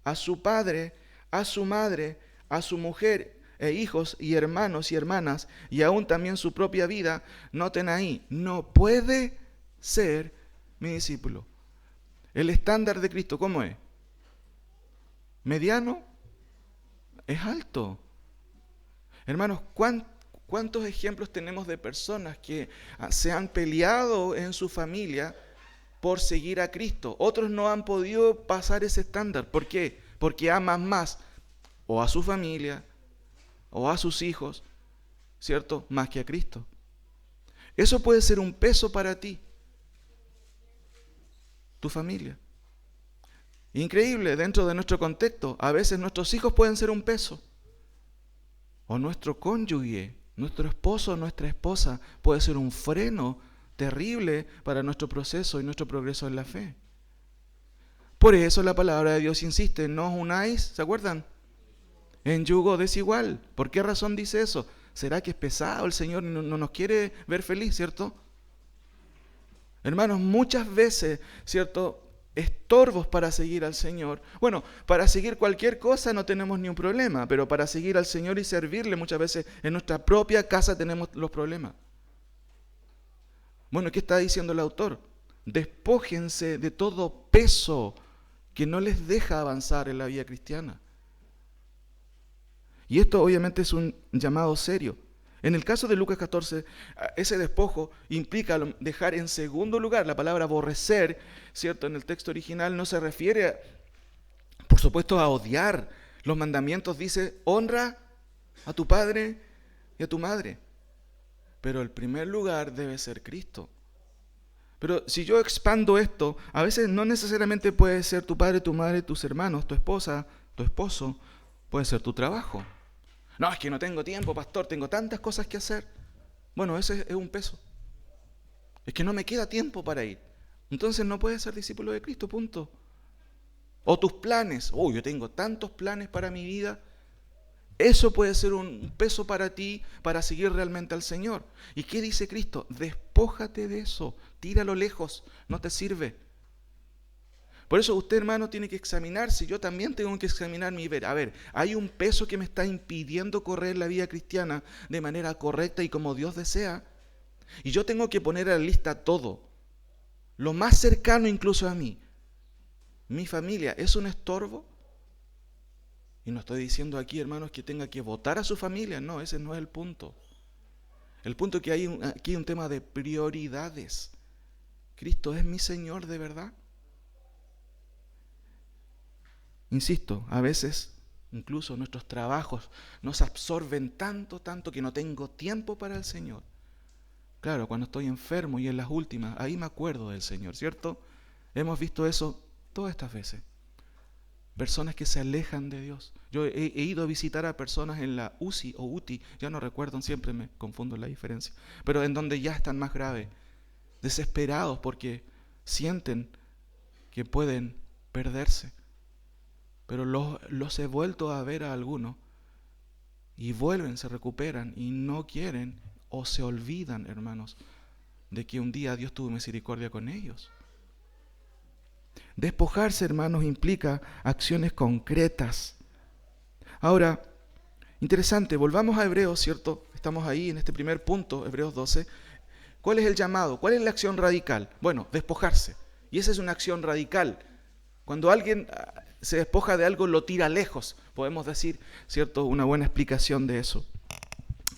Speaker 1: a su padre, a su madre, a su mujer, hijos y hermanos y hermanas, y aún también su propia vida, noten ahí, no puede ser mi discípulo. El estándar de Cristo, ¿cómo es? ¿Mediano? Es alto. Hermanos, ¿cuántos ejemplos tenemos de personas que se han peleado en su familia por seguir a Cristo? Otros no han podido pasar ese estándar. ¿Por qué? Porque aman más o a su familia o a sus hijos, ¿cierto?, más que a Cristo. Eso puede ser un peso para ti, tu familia. Increíble, dentro de nuestro contexto, a veces nuestros hijos pueden ser un peso. o nuestro cónyuge, nuestro esposo o nuestra esposa puede ser un freno terrible para nuestro proceso y nuestro progreso en la fe. Por eso la palabra de Dios insiste, no os unáis, ¿se acuerdan? En yugo desigual. ¿Por qué razón dice eso? ¿Será que es pesado? El Señor no nos quiere ver feliz, ¿cierto? Hermanos, muchas veces, ¿cierto?, estorbos para seguir al Señor. Bueno, para seguir cualquier cosa no tenemos ni un problema, pero para seguir al Señor y servirle muchas veces en nuestra propia casa tenemos los problemas. Bueno, ¿qué está diciendo el autor? Despójense de todo peso que no les deja avanzar en la vida cristiana. Y esto obviamente es un llamado serio. En el caso de Lucas 14, ese despojo implica dejar en segundo lugar. La palabra aborrecer, ¿cierto? En el texto original no se refiere, por supuesto, a odiar. Los mandamientos dice, honra a tu padre y a tu madre. Pero el primer lugar debe ser Cristo. Pero si yo expando esto, a veces no necesariamente puede ser tu padre, tu madre, tus hermanos, tu esposa, tu esposo, puede ser tu trabajo. No, es que no tengo tiempo, pastor, tengo tantas cosas que hacer. Bueno, ese es un peso. Es que no me queda tiempo para ir. Entonces no puedes ser discípulo de Cristo, punto. O tus planes. Yo tengo tantos planes para mi vida. Eso puede ser un peso para ti, para seguir realmente al Señor. ¿Y qué dice Cristo? Despójate de eso, tíralo lejos, no te sirve. Por eso usted, hermano, tiene que examinarse. Yo también tengo que examinarme y ver, a ver, hay un peso que me está impidiendo correr la vida cristiana de manera correcta y como Dios desea. Y yo tengo que poner a la lista todo, lo más cercano incluso a mí. Mi familia, ¿es un estorbo? Y no estoy diciendo aquí, hermanos, que tenga que votar a su familia. No, ese no es el punto. El punto es que hay aquí un tema de prioridades. ¿Cristo es mi Señor de verdad? Insisto, a veces incluso nuestros trabajos nos absorben tanto que no tengo tiempo para el Señor. Claro, cuando estoy enfermo y en las últimas, ahí me acuerdo del Señor, ¿cierto? Hemos visto eso todas estas veces. Personas que se alejan de Dios. Yo he ido a visitar a personas en la UCI o UTI, ya no recuerdo, siempre me confundo la diferencia, pero en donde ya están más graves, desesperados porque sienten que pueden perderse. Pero los he vuelto a ver a algunos y vuelven, se recuperan y no quieren o se olvidan, hermanos, de que un día Dios tuvo misericordia con ellos. Despojarse, hermanos, implica acciones concretas. Ahora, interesante, volvamos a Hebreos, ¿cierto? Estamos ahí en este primer punto, Hebreos 12. ¿Cuál es el llamado? ¿Cuál es la acción radical? Bueno, despojarse. Y esa es una acción radical. Cuando alguien se despoja de algo, lo tira lejos. Podemos decir, ¿cierto?, una buena explicación de eso.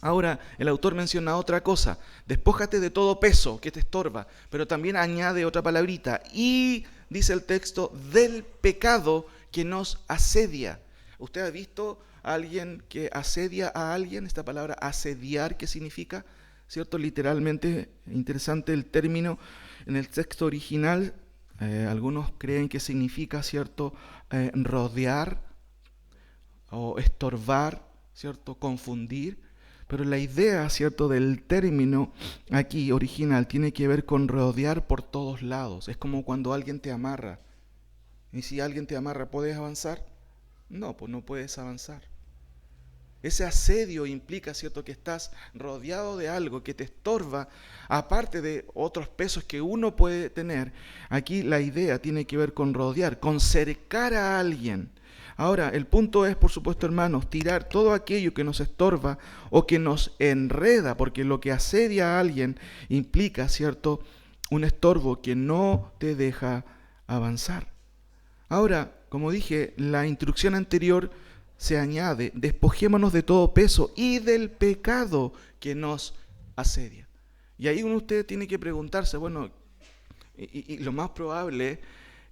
Speaker 1: Ahora, el autor menciona otra cosa. Despójate de todo peso que te estorba, pero también añade otra palabrita. Y, dice el texto, del pecado que nos asedia. ¿Usted ha visto a alguien que asedia a alguien? Esta palabra asediar, ¿qué significa? ¿Cierto? Literalmente, interesante el término en el texto original. Algunos creen que significa, ¿cierto?, rodear o estorbar, ¿cierto?, confundir. Pero la idea, ¿cierto?, del término aquí original tiene que ver con rodear por todos lados. Es como cuando alguien te amarra. Y si alguien te amarra, ¿puedes avanzar? No, pues no puedes avanzar. Ese asedio implica, ¿cierto?, que estás rodeado de algo que te estorba, aparte de otros pesos que uno puede tener. Aquí la idea tiene que ver con rodear, con cercar a alguien. Ahora, el punto es, por supuesto, hermanos, tirar todo aquello que nos estorba o que nos enreda, porque lo que asedia a alguien implica, ¿cierto?, un estorbo que no te deja avanzar. Ahora, como dije, la instrucción anterior se añade, despojémonos de todo peso y del pecado que nos asedia. Y ahí usted tiene que preguntarse, bueno, y lo más probable,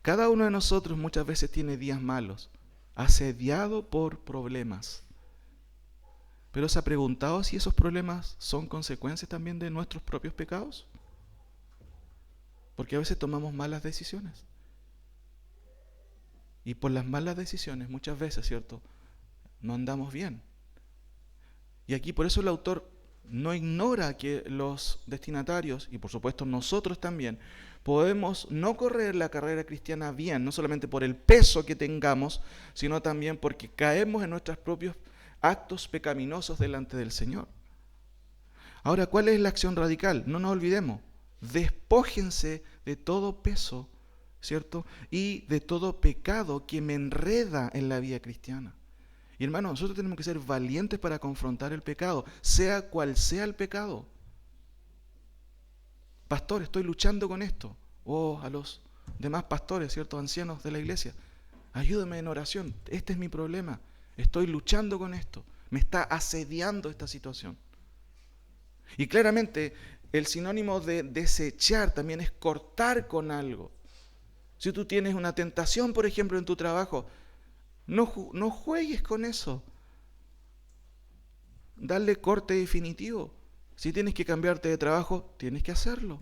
Speaker 1: cada uno de nosotros muchas veces tiene días malos, asediado por problemas. Pero ¿se ha preguntado si esos problemas son consecuencias también de nuestros propios pecados? Porque a veces tomamos malas decisiones. Y por las malas decisiones muchas veces, ¿cierto?, no andamos bien. Y aquí por eso el autor no ignora que los destinatarios, y por supuesto nosotros también, podemos no correr la carrera cristiana bien, no solamente por el peso que tengamos, sino también porque caemos en nuestros propios actos pecaminosos delante del Señor. Ahora, ¿cuál es la acción radical? No nos olvidemos, despójense de todo peso, ¿cierto? Y de todo pecado que me enreda en la vida cristiana. Y hermanos, nosotros tenemos que ser valientes para confrontar el pecado, sea cual sea el pecado. Pastor, estoy luchando con esto. O a los demás pastores, ¿cierto? Ancianos de la iglesia, ayúdame en oración, este es mi problema. Estoy luchando con esto, me está asediando esta situación. Y claramente el sinónimo de desechar también es cortar con algo. Si tú tienes una tentación, por ejemplo, en tu trabajo, no juegues con eso. Dale corte definitivo. Si tienes que cambiarte de trabajo, tienes que hacerlo.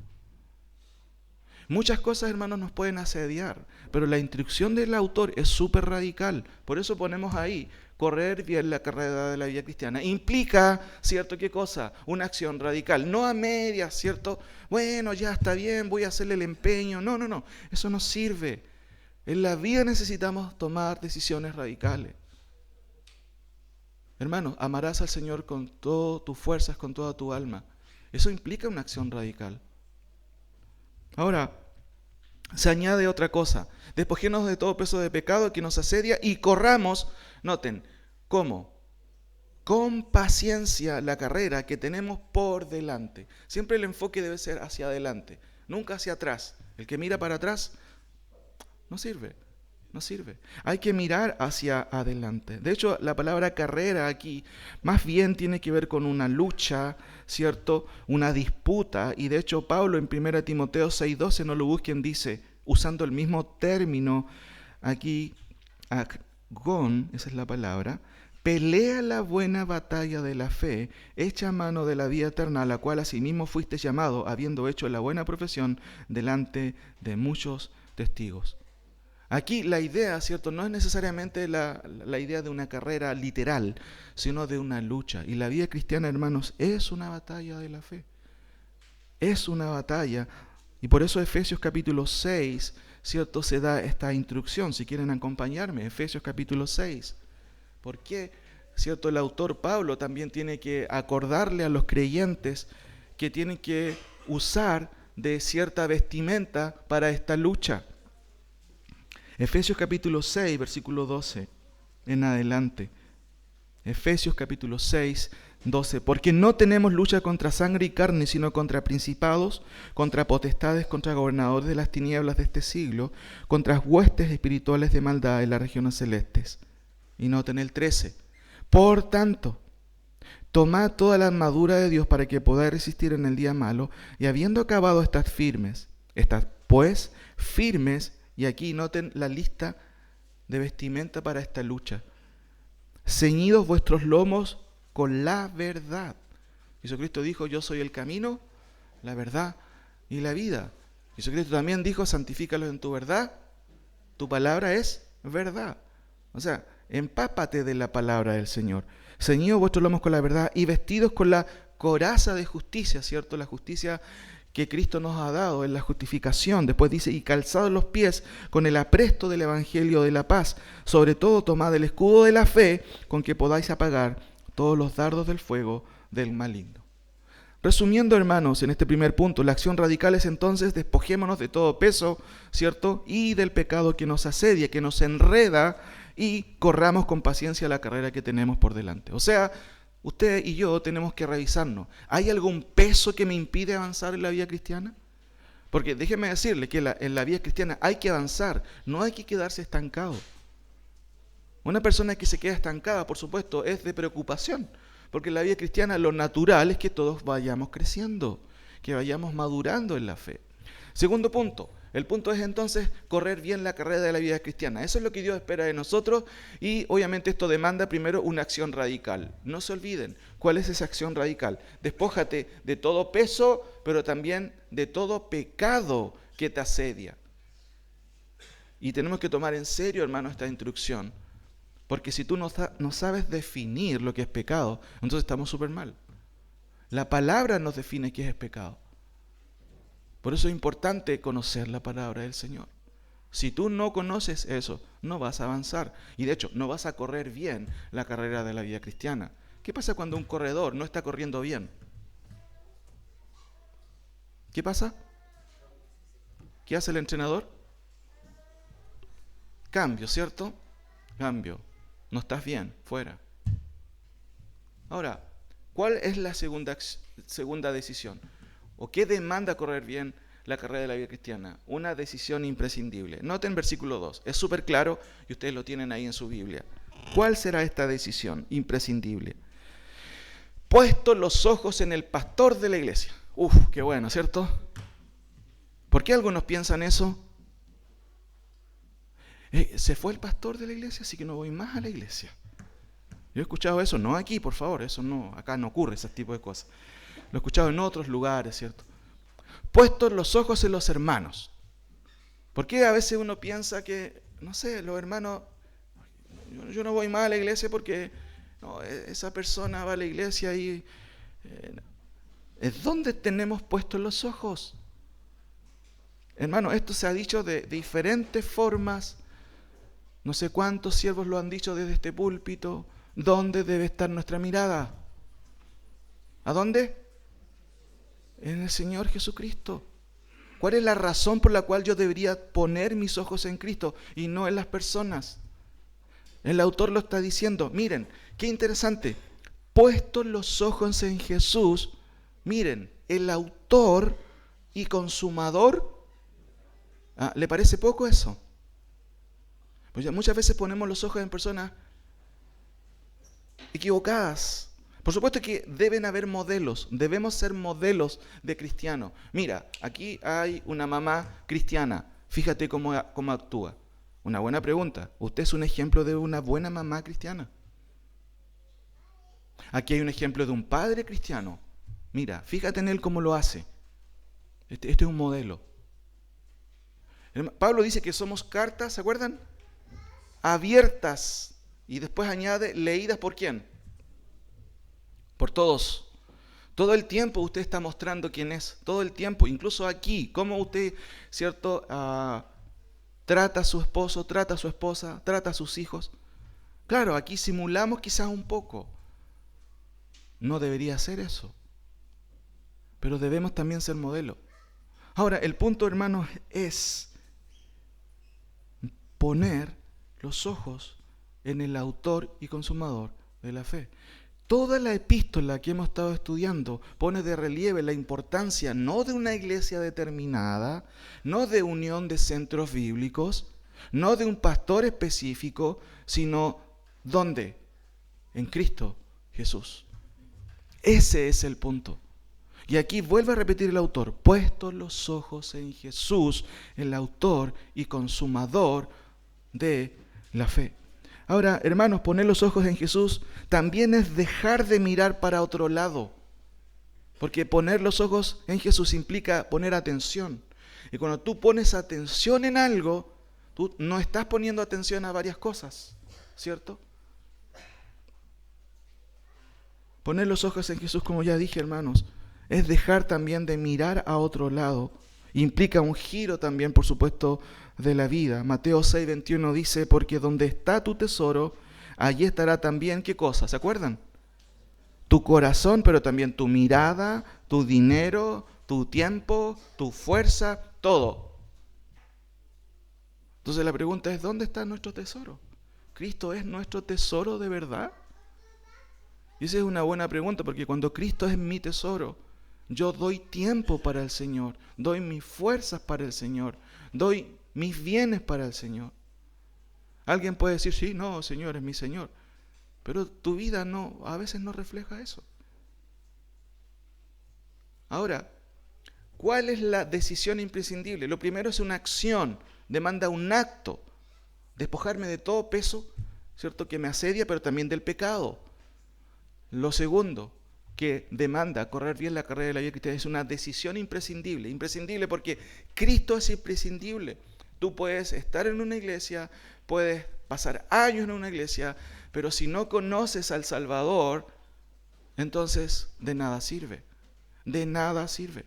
Speaker 1: Muchas cosas, hermanos, nos pueden asediar, pero la instrucción del autor es súper radical. Por eso ponemos ahí, correr bien la carrera de la vida cristiana. Implica, ¿cierto? ¿Qué cosa? Una acción radical, no a medias, ¿cierto? Bueno, ya está bien, voy a hacerle el empeño. No, eso no sirve. En la vida necesitamos tomar decisiones radicales. Hermanos, amarás al Señor con todas tus fuerzas, con toda tu alma. Eso implica una acción radical. Ahora, se añade otra cosa. Despojémonos de todo peso de pecado que nos asedia y corramos, noten, ¿cómo? Con paciencia la carrera que tenemos por delante. Siempre el enfoque debe ser hacia adelante, nunca hacia atrás. El que mira para atrás no sirve. Hay que mirar hacia adelante. De hecho, la palabra carrera aquí más bien tiene que ver con una lucha, ¿cierto? Una disputa. Y de hecho, Pablo en 1 Timoteo 6:12, no lo busquen, dice, usando el mismo término aquí, agón, esa es la palabra, pelea la buena batalla de la fe, echa mano de la vida eterna, a la cual asimismo fuiste llamado, habiendo hecho la buena profesión delante de muchos testigos. Aquí la idea, ¿cierto? No es necesariamente la idea de una carrera literal, sino de una lucha. Y la vida cristiana, hermanos, es una batalla de la fe. Es una batalla. Y por eso Efesios capítulo 6, ¿cierto? Se da esta instrucción. Si quieren acompañarme, Efesios capítulo 6. ¿Por qué? ¿Cierto? El autor Pablo también tiene que acordarle a los creyentes que tienen que usar de cierta vestimenta para esta lucha. Efesios capítulo 6, versículo 12 en adelante. Efesios capítulo 6, 12. Porque no tenemos lucha contra sangre y carne, sino contra principados, contra potestades, contra gobernadores de las tinieblas de este siglo, contra huestes espirituales de maldad en las regiones celestes. Y noten el 13. Por tanto, tomad toda la armadura de Dios para que podáis resistir en el día malo, y habiendo acabado estad firmes, estad pues firmes. Y aquí noten la lista de vestimenta para esta lucha. Ceñidos vuestros lomos con la verdad. Jesucristo dijo, yo soy el camino, la verdad y la vida. Jesucristo también dijo, santifícalos en tu verdad. Tu palabra es verdad. O sea, empápate de la palabra del Señor. Ceñidos vuestros lomos con la verdad y vestidos con la coraza de justicia, ¿cierto? La justicia que Cristo nos ha dado en la justificación. Después dice, y calzados los pies con el apresto del Evangelio de la paz. Sobre todo tomad el escudo de la fe con que podáis apagar todos los dardos del fuego del maligno. Resumiendo, hermanos, en este primer punto, la acción radical es entonces despojémonos de todo peso, ¿cierto? Y del pecado que nos asedia, que nos enreda, y corramos con paciencia la carrera que tenemos por delante. O sea, usted y yo tenemos que revisarnos. ¿Hay algún peso que me impide avanzar en la vida cristiana? Porque déjeme decirle que en la vida cristiana hay que avanzar, no hay que quedarse estancado. Una persona que se queda estancada, por supuesto, es de preocupación. Porque en la vida cristiana lo natural es que todos vayamos creciendo, que vayamos madurando en la fe. Segundo punto. El punto es entonces correr bien la carrera de la vida cristiana. Eso es lo que Dios espera de nosotros y obviamente esto demanda primero una acción radical. No se olviden, ¿cuál es esa acción radical? Despójate de todo peso, pero también de todo pecado que te asedia. Y tenemos que tomar en serio, hermano, esta instrucción. Porque si tú no sabes definir lo que es pecado, entonces estamos súper mal. La palabra nos define qué es pecado. Por eso es importante conocer la palabra del Señor. Si tú no conoces eso, no vas a avanzar. Y de hecho, no vas a correr bien la carrera de la vida cristiana. ¿Qué pasa cuando un corredor no está corriendo bien? ¿Qué pasa? ¿Qué hace el entrenador? Cambio, ¿cierto? Cambio. No estás bien, fuera. Ahora, ¿cuál es la segunda decisión? ¿O qué demanda correr bien la carrera de la vida cristiana? Una decisión imprescindible. Noten versículo 2. Es súper claro y ustedes lo tienen ahí en su Biblia. ¿Cuál será esta decisión imprescindible? Puestos los ojos en el pastor de la iglesia. Uf, qué bueno, ¿cierto? ¿Por qué algunos piensan eso? Se fue el pastor de la iglesia, así que no voy más a la iglesia. Yo he escuchado eso, no aquí, por favor, eso no, acá no ocurre ese tipo de cosas. Lo he escuchado en otros lugares, ¿cierto? Puestos los ojos en los hermanos. ¿Por qué a veces uno piensa que, no sé, los hermanos, yo no voy más a la iglesia porque no, esa persona va a la iglesia y es donde tenemos puestos los ojos? Hermano, esto se ha dicho de diferentes formas. No sé cuántos siervos lo han dicho desde este púlpito. ¿Dónde debe estar nuestra mirada? ¿A dónde? En el Señor Jesucristo. ¿Cuál es la razón por la cual yo debería poner mis ojos en Cristo y no en las personas? El autor lo está diciendo. Miren, qué interesante. Puestos los ojos en Jesús, miren, el autor y consumador. ¿Le parece poco eso? Pues ya muchas veces ponemos los ojos en personas equivocadas. Por supuesto que deben haber modelos, debemos ser modelos de cristianos. Mira, aquí hay una mamá cristiana, fíjate cómo actúa. Una buena pregunta, ¿usted es un ejemplo de una buena mamá cristiana? Aquí hay un ejemplo de un padre cristiano. Mira, fíjate en él cómo lo hace. Este es un modelo. Pablo dice que somos cartas, ¿se acuerdan? Abiertas. Y después añade, leídas ¿por quién? Por todos. Todo el tiempo usted está mostrando quién es. Todo el tiempo, incluso aquí, cómo usted, ¿cierto? Trata a su esposo, trata a su esposa, trata a sus hijos. Claro, aquí simulamos quizás un poco. No debería ser eso. Pero debemos también ser modelo. Ahora, el punto, hermanos, es poner los ojos en el autor y consumador de la fe. Toda la epístola que hemos estado estudiando pone de relieve la importancia no de una iglesia determinada, no de unión de centros bíblicos, no de un pastor específico, sino ¿dónde? En Cristo Jesús. Ese es el punto. Y aquí vuelve a repetir el autor, puestos los ojos en Jesús, el autor y consumador de la fe. Ahora, hermanos, poner los ojos en Jesús también es dejar de mirar para otro lado. Porque poner los ojos en Jesús implica poner atención. Y cuando tú pones atención en algo, tú no estás poniendo atención a varias cosas, ¿cierto? Poner los ojos en Jesús, como ya dije, hermanos, es dejar también de mirar a otro lado. Implica un giro también, por supuesto, de la vida. Mateo 6:21 dice, porque donde está tu tesoro, allí estará también, ¿qué cosa? ¿Se acuerdan? Tu corazón, pero también tu mirada, tu dinero, tu tiempo, tu fuerza, todo. Entonces la pregunta es, ¿dónde está nuestro tesoro? ¿Cristo es nuestro tesoro de verdad? Y esa es una buena pregunta, porque cuando Cristo es mi tesoro, yo doy tiempo para el Señor, doy mis fuerzas para el Señor, doy mis bienes para el Señor. Alguien puede decir, sí, no, Señor, es mi Señor. Pero tu vida no, a veces no refleja eso. Ahora, ¿cuál es la decisión imprescindible? Lo primero es una acción, demanda un acto, despojarme de todo peso, ¿cierto?, que me asedia, pero también del pecado. Lo segundo, que demanda correr bien la carrera de la vida cristiana, es una decisión imprescindible. Imprescindible porque Cristo es imprescindible. Tú puedes estar en una iglesia, puedes pasar años en una iglesia, pero si no conoces al Salvador, entonces de nada sirve. De nada sirve.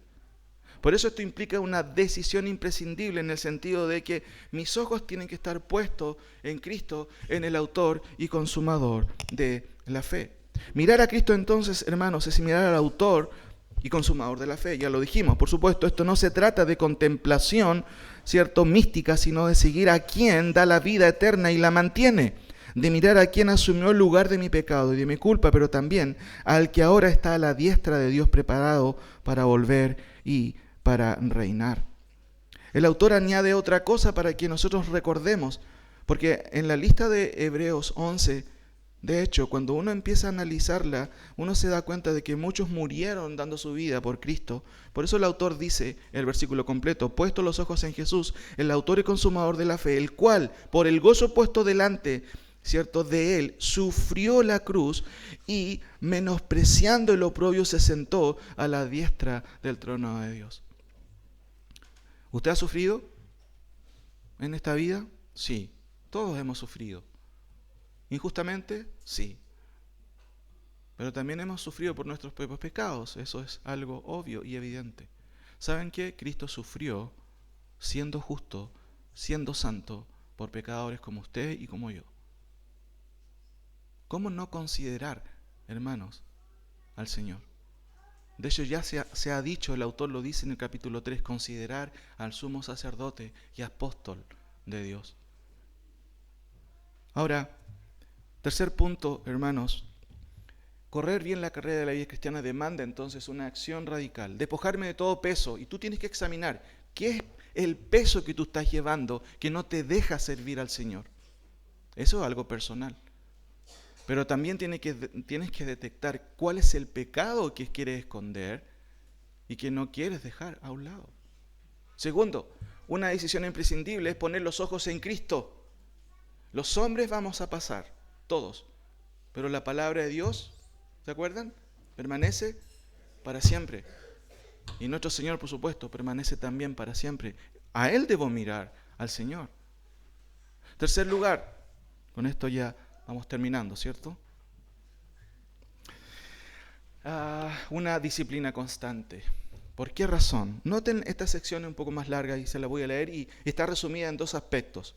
Speaker 1: Por eso esto implica una decisión imprescindible en el sentido de que mis ojos tienen que estar puestos en Cristo, en el autor y consumador de la fe. Mirar a Cristo entonces, hermanos, es mirar al autor y consumador de la fe. Ya lo dijimos, por supuesto, esto no se trata de contemplación, ¿cierto?, mística, sino de seguir a quien da la vida eterna y la mantiene. De mirar a quien asumió el lugar de mi pecado y de mi culpa, pero también al que ahora está a la diestra de Dios preparado para volver y para reinar. El autor añade otra cosa para que nosotros recordemos, porque en la lista de Hebreos 11, de hecho, cuando uno empieza a analizarla, uno se da cuenta de que muchos murieron dando su vida por Cristo. Por eso el autor dice, el versículo completo, puesto los ojos en Jesús, el autor y consumador de la fe, el cual, por el gozo puesto delante, ¿cierto?, de él, sufrió la cruz y, menospreciando el oprobio, se sentó a la diestra del trono de Dios. ¿Usted ha sufrido en esta vida? Sí, todos hemos sufrido. ¿Injustamente? Sí. Pero también hemos sufrido por nuestros propios pecados. Eso es algo obvio y evidente. ¿Saben qué? Cristo sufrió siendo justo, siendo santo, por pecadores como usted y como yo. ¿Cómo no considerar, hermanos, al Señor? De hecho, ya se ha dicho, el autor lo dice en el capítulo 3, considerar al sumo sacerdote y apóstol de Dios. Ahora, tercer punto, hermanos, correr bien la carrera de la vida cristiana demanda entonces una acción radical, despojarme de todo peso, y tú tienes que examinar qué es el peso que tú estás llevando que no te deja servir al Señor. Eso es algo personal. Pero también tienes que detectar cuál es el pecado que quieres esconder y que no quieres dejar a un lado. Segundo, una decisión imprescindible es poner los ojos en Cristo. Los hombres vamos a pasar, todos, pero la palabra de Dios, ¿se acuerdan?, permanece para siempre. Y nuestro Señor, por supuesto, permanece también para siempre. A Él debo mirar, al Señor. Tercer lugar, con esto ya vamos terminando, ¿cierto? Una disciplina constante. ¿Por qué razón? Noten esta sección un poco más larga y se la voy a leer y está resumida en dos aspectos.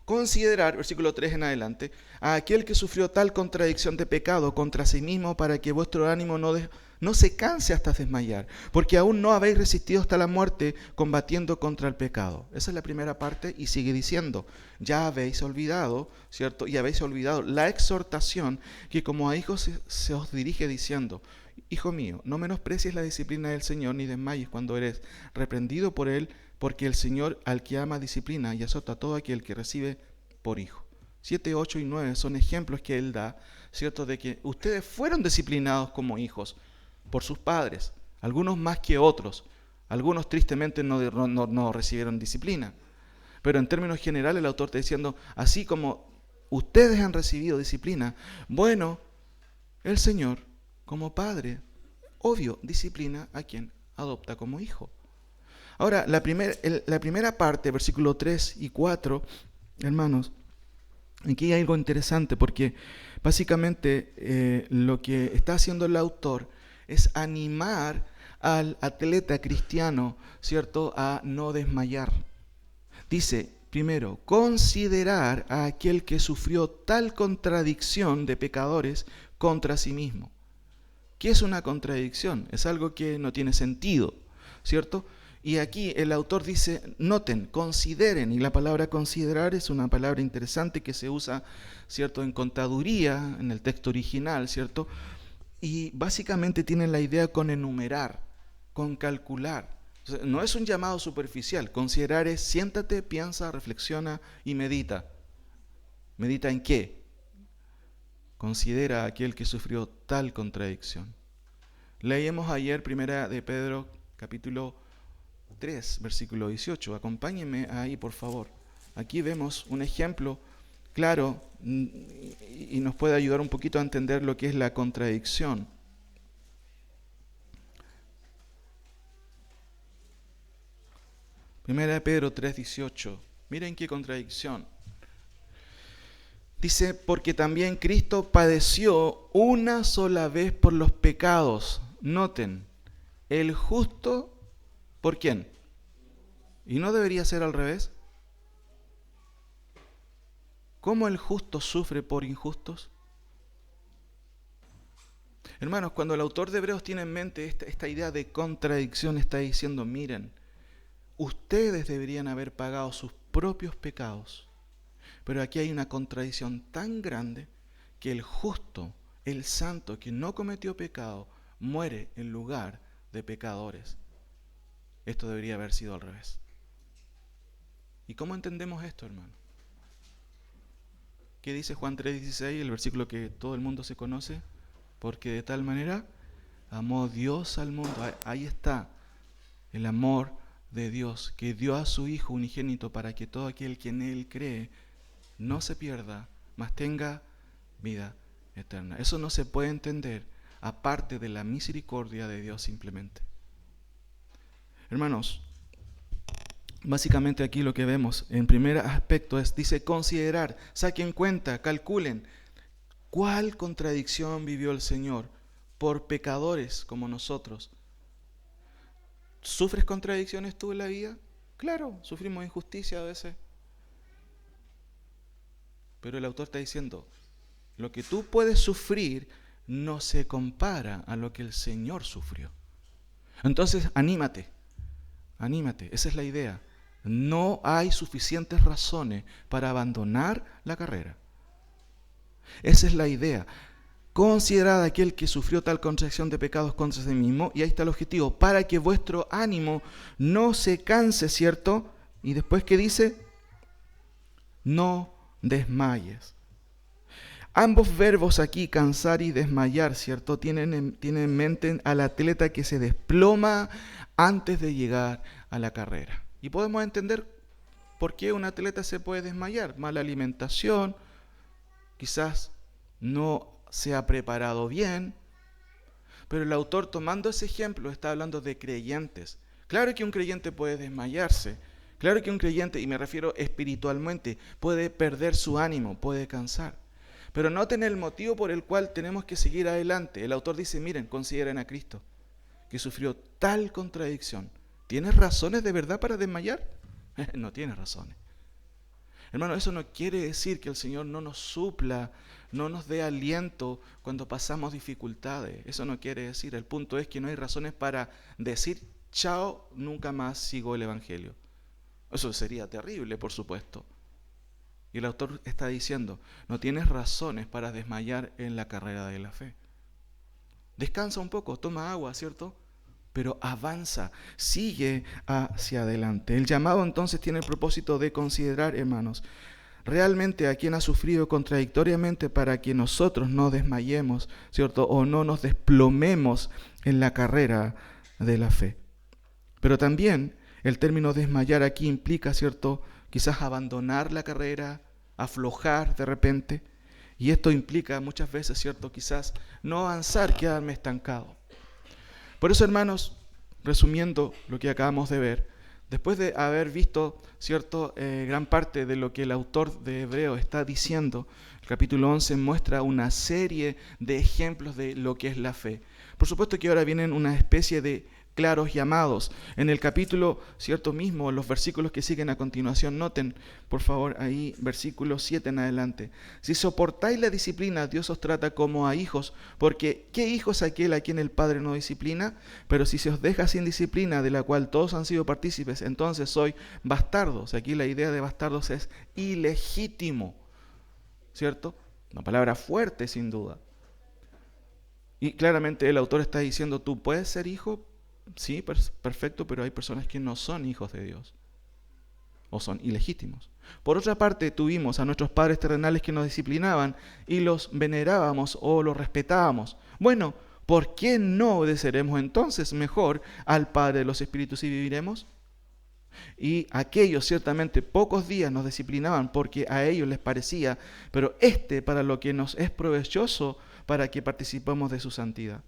Speaker 1: Considerar, versículo 3 en adelante, a aquel que sufrió tal contradicción de pecado contra sí mismo para que vuestro ánimo no se canse hasta desmayar, porque aún no habéis resistido hasta la muerte combatiendo contra el pecado. Esa es la primera parte y sigue diciendo, ya habéis olvidado, ¿cierto? Y habéis olvidado la exhortación que como a hijos se os dirige diciendo, hijo mío, no menosprecies la disciplina del Señor ni desmayes cuando eres reprendido por Él, porque el Señor al que ama disciplina y azota a todo aquel que recibe por hijo. 7, 8 y 9 son ejemplos que Él da, ¿cierto?, de que ustedes fueron disciplinados como hijos por sus padres, algunos más que otros, algunos tristemente no recibieron disciplina. Pero en términos generales el autor está diciendo, así como ustedes han recibido disciplina, bueno, el Señor como Padre, obvio, disciplina a quien adopta como hijo. Ahora, la primera parte, versículo 3 y 4, hermanos, aquí hay algo interesante porque básicamente lo que está haciendo el autor es animar al atleta cristiano, ¿cierto?, a no desmayar. Dice, primero, considerar a aquel que sufrió tal contradicción de pecadores contra sí mismo. ¿Qué es una contradicción? Es algo que no tiene sentido, ¿cierto? Y aquí el autor dice, noten, consideren, y la palabra considerar es una palabra interesante que se usa, ¿cierto?, en contaduría, en el texto original, ¿cierto? Y básicamente tiene la idea con enumerar, con calcular. O sea, no es un llamado superficial, considerar es siéntate, piensa, reflexiona y medita. ¿Medita en qué? Considera a aquel que sufrió tal contradicción. Leímos ayer primera de Pedro, capítulo 3, versículo 18. Acompáñenme ahí, por favor. Aquí vemos un ejemplo claro y nos puede ayudar un poquito a entender lo que es la contradicción. Primera de Pedro 3, 18. Miren qué contradicción. Dice, porque también Cristo padeció una sola vez por los pecados. Noten, el justo, ¿por quién? ¿Y no debería ser al revés? ¿Cómo el justo sufre por injustos? Hermanos, cuando el autor de Hebreos tiene en mente esta idea de contradicción, está diciendo, miren, ustedes deberían haber pagado sus propios pecados, pero aquí hay una contradicción tan grande que el justo, el santo que no cometió pecado, muere en lugar de pecadores. Esto debería haber sido al revés. ¿Y cómo entendemos esto, hermano? ¿Qué dice Juan 3:16, el versículo que todo el mundo se conoce? Porque de tal manera amó Dios al mundo. Ahí está el amor de Dios, que dio a su Hijo unigénito para que todo aquel que en Él cree no se pierda, mas tenga vida eterna. Eso no se puede entender aparte de la misericordia de Dios simplemente. Hermanos, básicamente aquí lo que vemos en primer aspecto dice considerar, saquen cuenta, calculen cuál contradicción vivió el Señor por pecadores como nosotros. ¿Sufres contradicciones tú en la vida? Claro, sufrimos injusticia a veces. Pero el autor está diciendo, lo que tú puedes sufrir no se compara a lo que el Señor sufrió. Entonces, anímate, esa es la idea. No hay suficientes razones para abandonar la carrera. Esa es la idea. Considerad aquel que sufrió tal contracción de pecados contra sí mismo, y ahí está el objetivo, para que vuestro ánimo no se canse, ¿cierto? Y después, ¿qué dice? No desmayes. Ambos verbos aquí, cansar y desmayar, ¿cierto? Tienen en mente al atleta que se desploma antes de llegar a la carrera. Y podemos entender por qué un atleta se puede desmayar. Mala alimentación, quizás no se ha preparado bien. Pero el autor, tomando ese ejemplo, está hablando de creyentes. Claro que un creyente puede desmayarse. Claro que un creyente, y me refiero espiritualmente, puede perder su ánimo, puede cansar. Pero noten el motivo por el cual tenemos que seguir adelante. El autor dice, miren, consideren a Cristo, que sufrió tal contradicción. ¿Tienes razones de verdad para desmayar? No tienes razones. Hermano, eso no quiere decir que el Señor no nos supla, no nos dé aliento cuando pasamos dificultades. Eso no quiere decir. El punto es que no hay razones para decir, chao, nunca más sigo el Evangelio. Eso sería terrible, por supuesto. Y el autor está diciendo, no tienes razones para desmayar en la carrera de la fe. Descansa un poco, toma agua, ¿cierto? Pero avanza, sigue hacia adelante. El llamado entonces tiene el propósito de considerar, hermanos, realmente a quien ha sufrido contradictoriamente para que nosotros no desmayemos, ¿cierto? O no nos desplomemos en la carrera de la fe. Pero también el término desmayar aquí implica, ¿cierto?, quizás abandonar la carrera, aflojar de repente. Y esto implica muchas veces, ¿cierto?, quizás no avanzar, quedarme estancado. Por eso, hermanos, resumiendo lo que acabamos de ver, después de haber visto, ¿cierto?, gran parte de lo que el autor de Hebreos está diciendo, el capítulo 11 muestra una serie de ejemplos de lo que es la fe. Por supuesto que ahora vienen una especie de claros llamados. En el capítulo, cierto mismo, los versículos que siguen a continuación, noten, por favor, ahí, versículo 7 en adelante. Si soportáis la disciplina, Dios os trata como a hijos, porque ¿qué hijo es aquel a quien el Padre no disciplina? Pero si se os deja sin disciplina, de la cual todos han sido partícipes, entonces sois bastardos. Aquí la idea de bastardos es ilegítimo, ¿cierto? Una palabra fuerte, sin duda. Y claramente el autor está diciendo, tú puedes ser hijo, sí, perfecto, pero hay personas que no son hijos de Dios o son ilegítimos. Por otra parte, tuvimos a nuestros padres terrenales que nos disciplinaban y los venerábamos o los respetábamos. Bueno, ¿por qué no obedeceremos entonces mejor al Padre de los Espíritus y viviremos? Y aquellos ciertamente pocos días nos disciplinaban porque a ellos les parecía, pero para lo que nos es provechoso para que participemos de su santidad.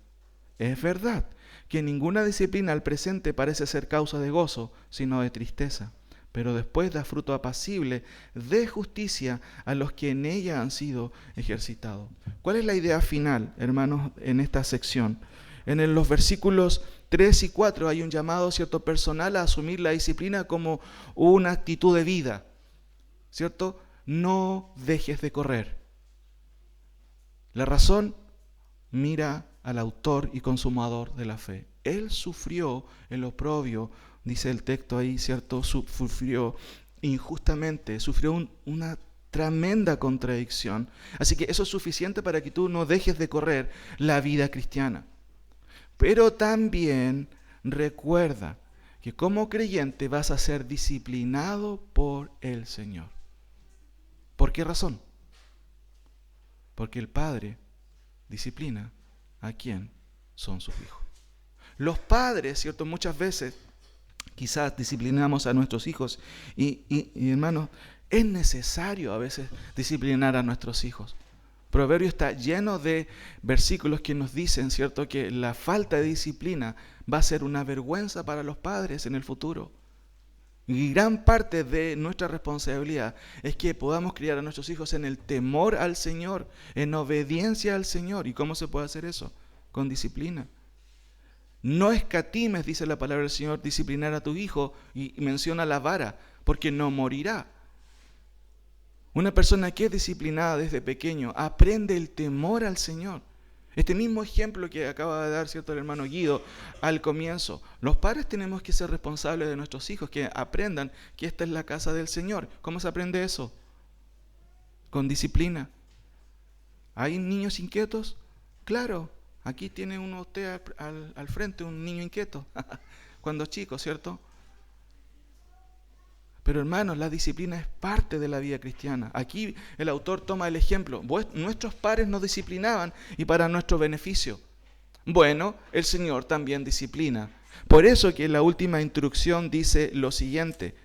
Speaker 1: Es verdad que ninguna disciplina al presente parece ser causa de gozo, sino de tristeza. pero después da fruto apacible de justicia a los que en ella han sido ejercitados. ¿Cuál es la idea final, hermanos, en esta sección? Los versículos 3 y 4 hay un llamado, ¿cierto?, personal a asumir la disciplina como una actitud de vida, ¿cierto? No dejes de correr. La razón, mira al autor y consumador de la fe. Él sufrió el oprobio, dice el texto ahí, ¿cierto? Sufrió injustamente, sufrió una tremenda contradicción. Así que eso es suficiente para que tú no dejes de correr la vida cristiana. Pero también recuerda que como creyente vas a ser disciplinado por el Señor. ¿Por qué razón? Porque el Padre disciplina a quien son sus hijos. Los padres, ¿cierto? Muchas veces quizás disciplinamos a nuestros hijos y hermanos, es necesario a veces disciplinar a nuestros hijos. Proverbio está lleno de versículos que nos dicen, ¿cierto?, que la falta de disciplina va a ser una vergüenza para los padres en el futuro. Y gran parte de nuestra responsabilidad es que podamos criar a nuestros hijos en el temor al Señor, en obediencia al Señor. ¿Y cómo se puede hacer eso? Con disciplina. No escatimes, dice la palabra del Señor, disciplinar a tu hijo, y menciona la vara, porque no morirá. Una persona que es disciplinada desde pequeño aprende el temor al Señor. Este mismo ejemplo que acaba de dar, ¿cierto?, el hermano Guido al comienzo. Los padres tenemos que ser responsables de nuestros hijos, que aprendan que esta es la casa del Señor. ¿Cómo se aprende eso? Con disciplina. ¿Hay niños inquietos? Claro, aquí tiene uno usted al frente, un niño inquieto, cuando chico, ¿cierto? Pero hermanos, la disciplina es parte de la vida cristiana. Aquí el autor toma el ejemplo. Nuestros padres nos disciplinaban y para nuestro beneficio. Bueno, el Señor también disciplina. Por eso que la última instrucción dice lo siguiente.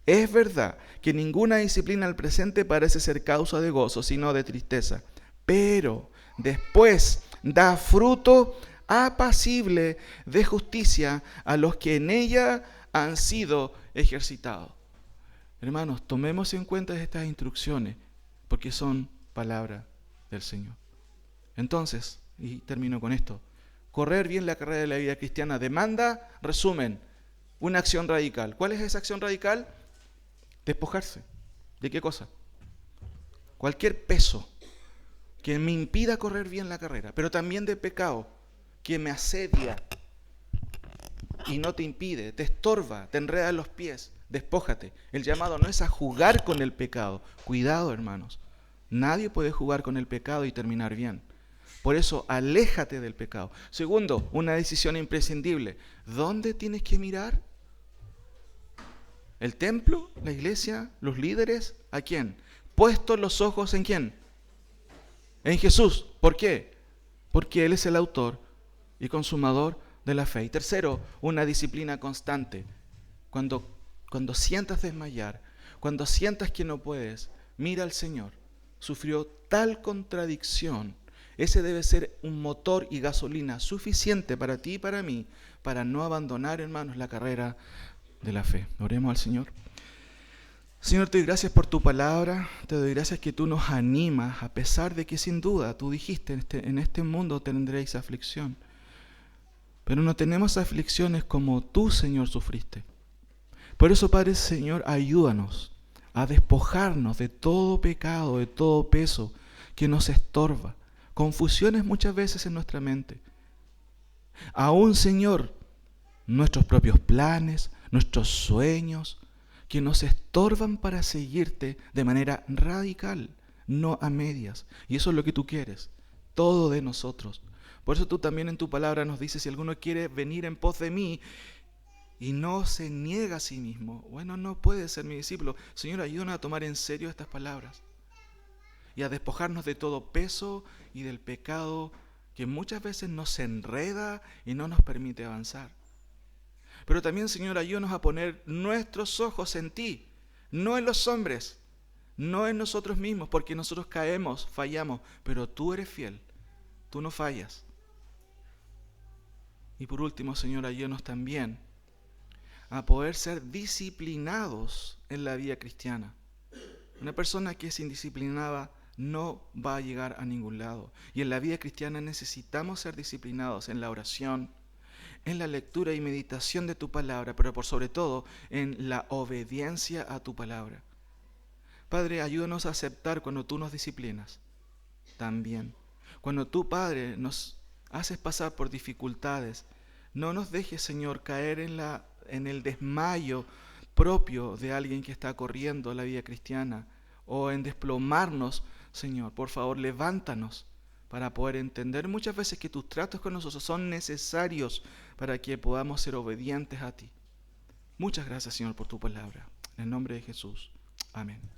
Speaker 1: Es verdad que ninguna disciplina al presente parece ser causa de gozo, sino de tristeza. Pero después da fruto apacible de justicia a los que en ella han sido ejercitados. Hermanos, tomemos en cuenta estas instrucciones, porque son palabra del Señor. Entonces, y termino con esto, correr bien la carrera de la vida cristiana demanda, resumen, una acción radical. ¿Cuál es esa acción radical? Despojarse. ¿De qué cosa? Cualquier peso que me impida correr bien la carrera, pero también de pecado, que me asedia y no te impide, te estorba, te enreda en los pies. Despójate. El llamado no es a jugar con el pecado. Cuidado, hermanos. Nadie puede jugar con el pecado y terminar bien. Por eso, aléjate del pecado. Segundo, una decisión imprescindible. ¿Dónde tienes que mirar? ¿El templo? ¿La iglesia? ¿Los líderes? ¿A quién? Puestos los ojos ¿en quién? En Jesús. ¿Por qué? Porque Él es el autor y consumador de la fe. Y tercero, una disciplina constante. Cuando sientas desmayar, cuando sientas que no puedes, mira al Señor. Sufrió tal contradicción. Ese debe ser un motor y gasolina suficiente para ti y para mí, para no abandonar, hermanos, la carrera de la fe. Oremos al Señor. Señor, te doy gracias por tu palabra, te doy gracias que tú nos animas, a pesar de que sin duda tú dijiste, en este mundo tendréis aflicción. Pero no tenemos aflicciones como tú, Señor, sufriste. Por eso, Padre, Señor, ayúdanos a despojarnos de todo pecado, de todo peso que nos estorba. Confusiones muchas veces en nuestra mente. Aún, Señor, nuestros propios planes, nuestros sueños, que nos estorban para seguirte de manera radical, no a medias. Y eso es lo que tú quieres, todo de nosotros. Por eso tú también en tu palabra nos dices, si alguno quiere venir en pos de mí, y no se niega a sí mismo, bueno, no puede ser mi discípulo. Señor, ayúdanos a tomar en serio estas palabras y a despojarnos de todo peso y del pecado que muchas veces nos enreda y no nos permite avanzar. Pero también, Señor, ayúdanos a poner nuestros ojos en ti, no en los hombres, no en nosotros mismos, porque nosotros caemos, fallamos, pero tú eres fiel, tú no fallas. Y por último, Señor, ayúdanos también a poder ser disciplinados en la vida cristiana. Una persona que es indisciplinada no va a llegar a ningún lado. Y en la vida cristiana necesitamos ser disciplinados en la oración, en la lectura y meditación de tu palabra, pero por sobre todo en la obediencia a tu palabra. Padre, ayúdanos a aceptar cuando tú nos disciplinas también. Cuando tú, Padre, nos haces pasar por dificultades, no nos dejes, Señor, caer en el desmayo propio de alguien que está corriendo la vida cristiana o en desplomarnos, Señor. Por favor, levántanos para poder entender muchas veces que tus tratos con nosotros son necesarios para que podamos ser obedientes a ti. Muchas gracias, Señor, por tu palabra. En el nombre de Jesús. Amén.